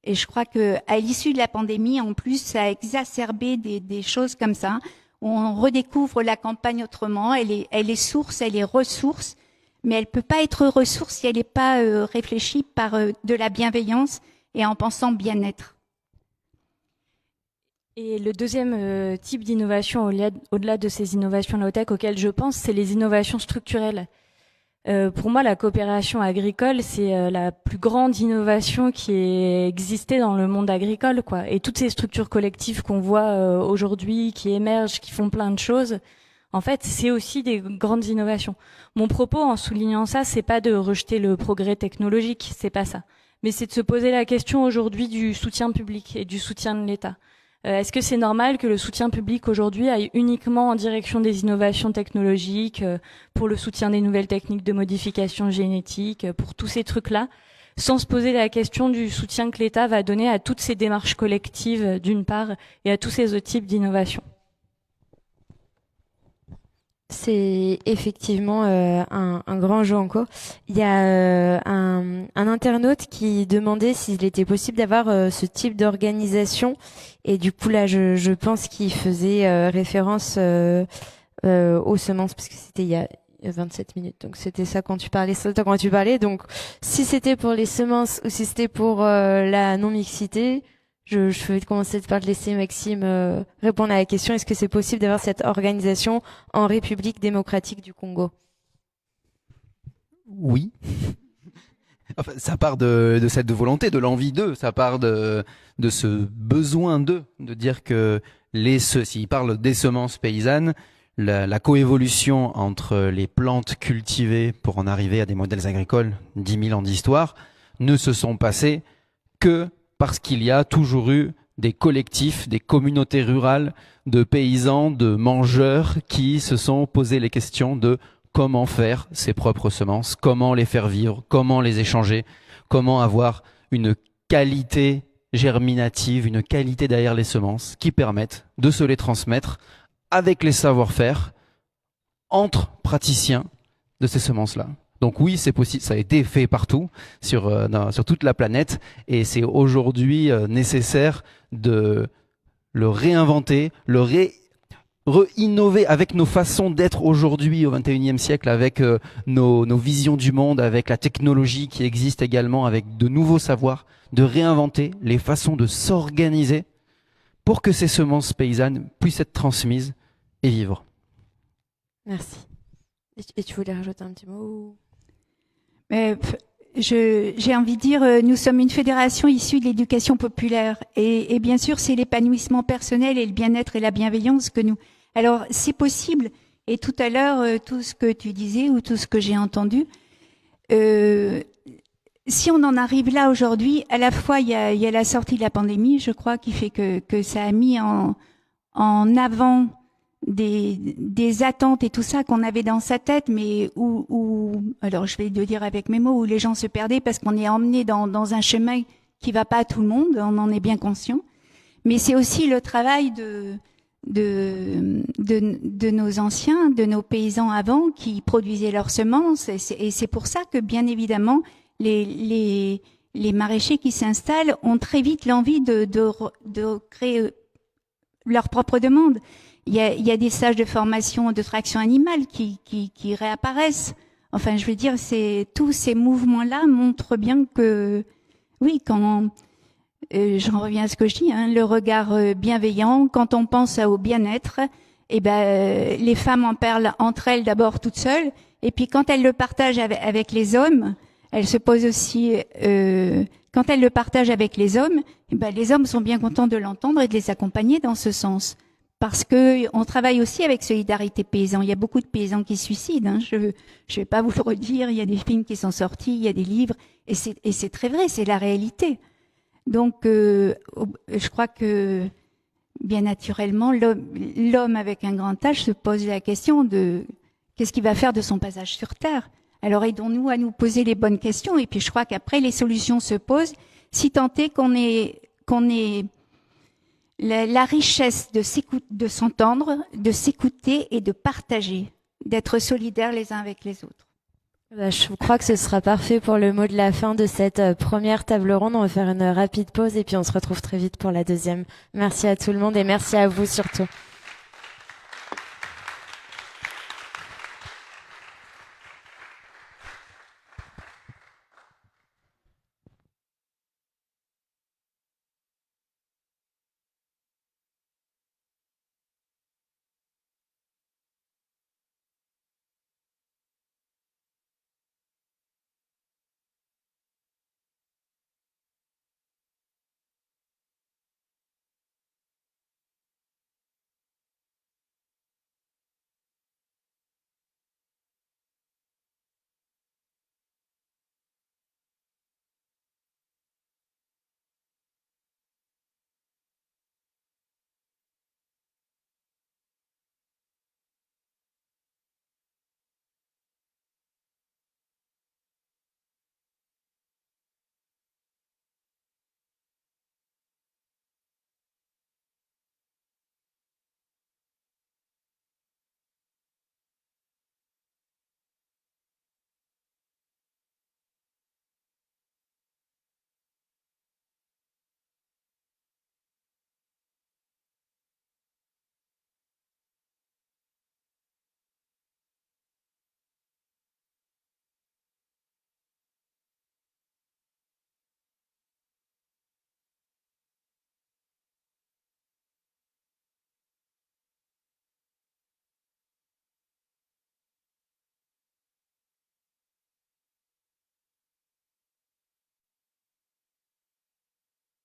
Et je crois que à l'issue de la pandémie, en plus, ça a exacerbé des choses comme ça. On redécouvre la campagne autrement. Elle est source, elle est ressource. Mais elle peut pas être ressource si elle n'est pas réfléchie par de la bienveillance et en pensant bien-être. Et le deuxième type d'innovation, au-delà de ces innovations low-tech auxquelles je pense, c'est les innovations structurelles. Pour moi, la coopération agricole, c'est la plus grande innovation qui ait existé dans le monde agricole, quoi. Et toutes ces structures collectives qu'on voit aujourd'hui, qui émergent, qui font plein de choses, en fait, c'est aussi des grandes innovations. Mon propos, en soulignant ça, c'est pas de rejeter le progrès technologique, c'est pas ça. Mais c'est de se poser la question aujourd'hui du soutien public et du soutien de l'État. Est-ce que c'est normal que le soutien public aujourd'hui aille uniquement en direction des innovations technologiques, pour le soutien des nouvelles techniques de modification génétique, pour tous ces trucs-là, sans se poser la question du soutien que l'État va donner à toutes ces démarches collectives, d'une part, et à tous ces autres types d'innovations? C'est effectivement un grand jeu en cours. Il y a un internaute qui demandait s'il était possible d'avoir ce type d'organisation. Et du coup, là, je pense qu'il faisait référence aux semences, parce que c'était il y a 27 minutes. Donc, c'était ça quand tu parlais. Donc, si c'était pour les semences ou si c'était pour la non-mixité, je vais commencer par te laisser, Maxime, répondre à la question. Est-ce que c'est possible d'avoir cette organisation en République démocratique du Congo? Oui. Enfin, ça part de cette volonté, de l'envie d'eux. Ça part de ce besoin d'eux, de dire que s'ils parlent des semences paysannes, la coévolution entre les plantes cultivées pour en arriver à des modèles agricoles, 10 000 ans d'histoire, ne se sont passés que parce qu'il y a toujours eu des collectifs, des communautés rurales, de paysans, de mangeurs qui se sont posé les questions de comment faire ses propres semences, comment les faire vivre, comment les échanger, comment avoir une qualité germinative, une qualité derrière les semences qui permettent de se les transmettre avec les savoir-faire entre praticiens de ces semences-là. Donc oui, c'est possible, ça a été fait partout, sur toute la planète, et c'est aujourd'hui nécessaire de le réinventer, le re-innover avec nos façons d'être aujourd'hui au XXIe siècle, avec nos visions du monde, avec la technologie qui existe également, avec de nouveaux savoirs, de réinventer les façons de s'organiser pour que ces semences paysannes puissent être transmises et vivre. Merci. Et tu voulais rajouter un petit mot? J'ai envie de dire, nous sommes une fédération issue de l'éducation populaire et bien sûr c'est l'épanouissement personnel et le bien-être et la bienveillance que nous. Alors c'est possible, et tout à l'heure tout ce que tu disais ou tout ce que j'ai entendu, si on en arrive là aujourd'hui, à la fois il y a la sortie de la pandémie, je crois, qui fait que ça a mis en avant des attentes et tout ça qu'on avait dans sa tête, mais alors je vais le dire avec mes mots, où les gens se perdaient parce qu'on est emmené dans un chemin qui va pas à tout le monde, on en est bien conscient. Mais c'est aussi le travail de nos anciens, de nos paysans avant, qui produisaient leurs semences, et c'est pour ça que bien évidemment les les maraîchers qui s'installent ont très vite l'envie de créer leur propre demande. Il y a des stages de formation de traction animale qui réapparaissent. Enfin, je veux dire, tous ces mouvements-là montrent bien que, oui, quand j'en reviens à ce que je dis, hein, le regard bienveillant, quand on pense au bien-être, eh ben, les femmes en parlent entre elles d'abord toutes seules, et puis quand elles le partagent avec les hommes, elles se posent aussi, quand elles le partagent avec les hommes, eh ben, les hommes sont bien contents de l'entendre et de les accompagner dans ce sens. Parce que on travaille aussi avec Solidarité Paysans. Il y a beaucoup de paysans qui se suicident. Hein. Je vais pas vous le redire. Il y a des films qui sont sortis, il y a des livres, et c'est très vrai, c'est la réalité. Donc, je crois que bien naturellement, l'homme avec un grand H se pose la question de qu'est-ce qu'il va faire de son passage sur Terre. Alors aidons-nous à nous poser les bonnes questions, et puis je crois qu'après les solutions se posent, si tant est qu'on ait la richesse de s'entendre, de s'écouter et de partager, d'être solidaires les uns avec les autres. Je crois que ce sera parfait pour le mot de la fin de cette première table ronde. On va faire une rapide pause et puis on se retrouve très vite pour la deuxième. Merci à tout le monde et merci à vous surtout.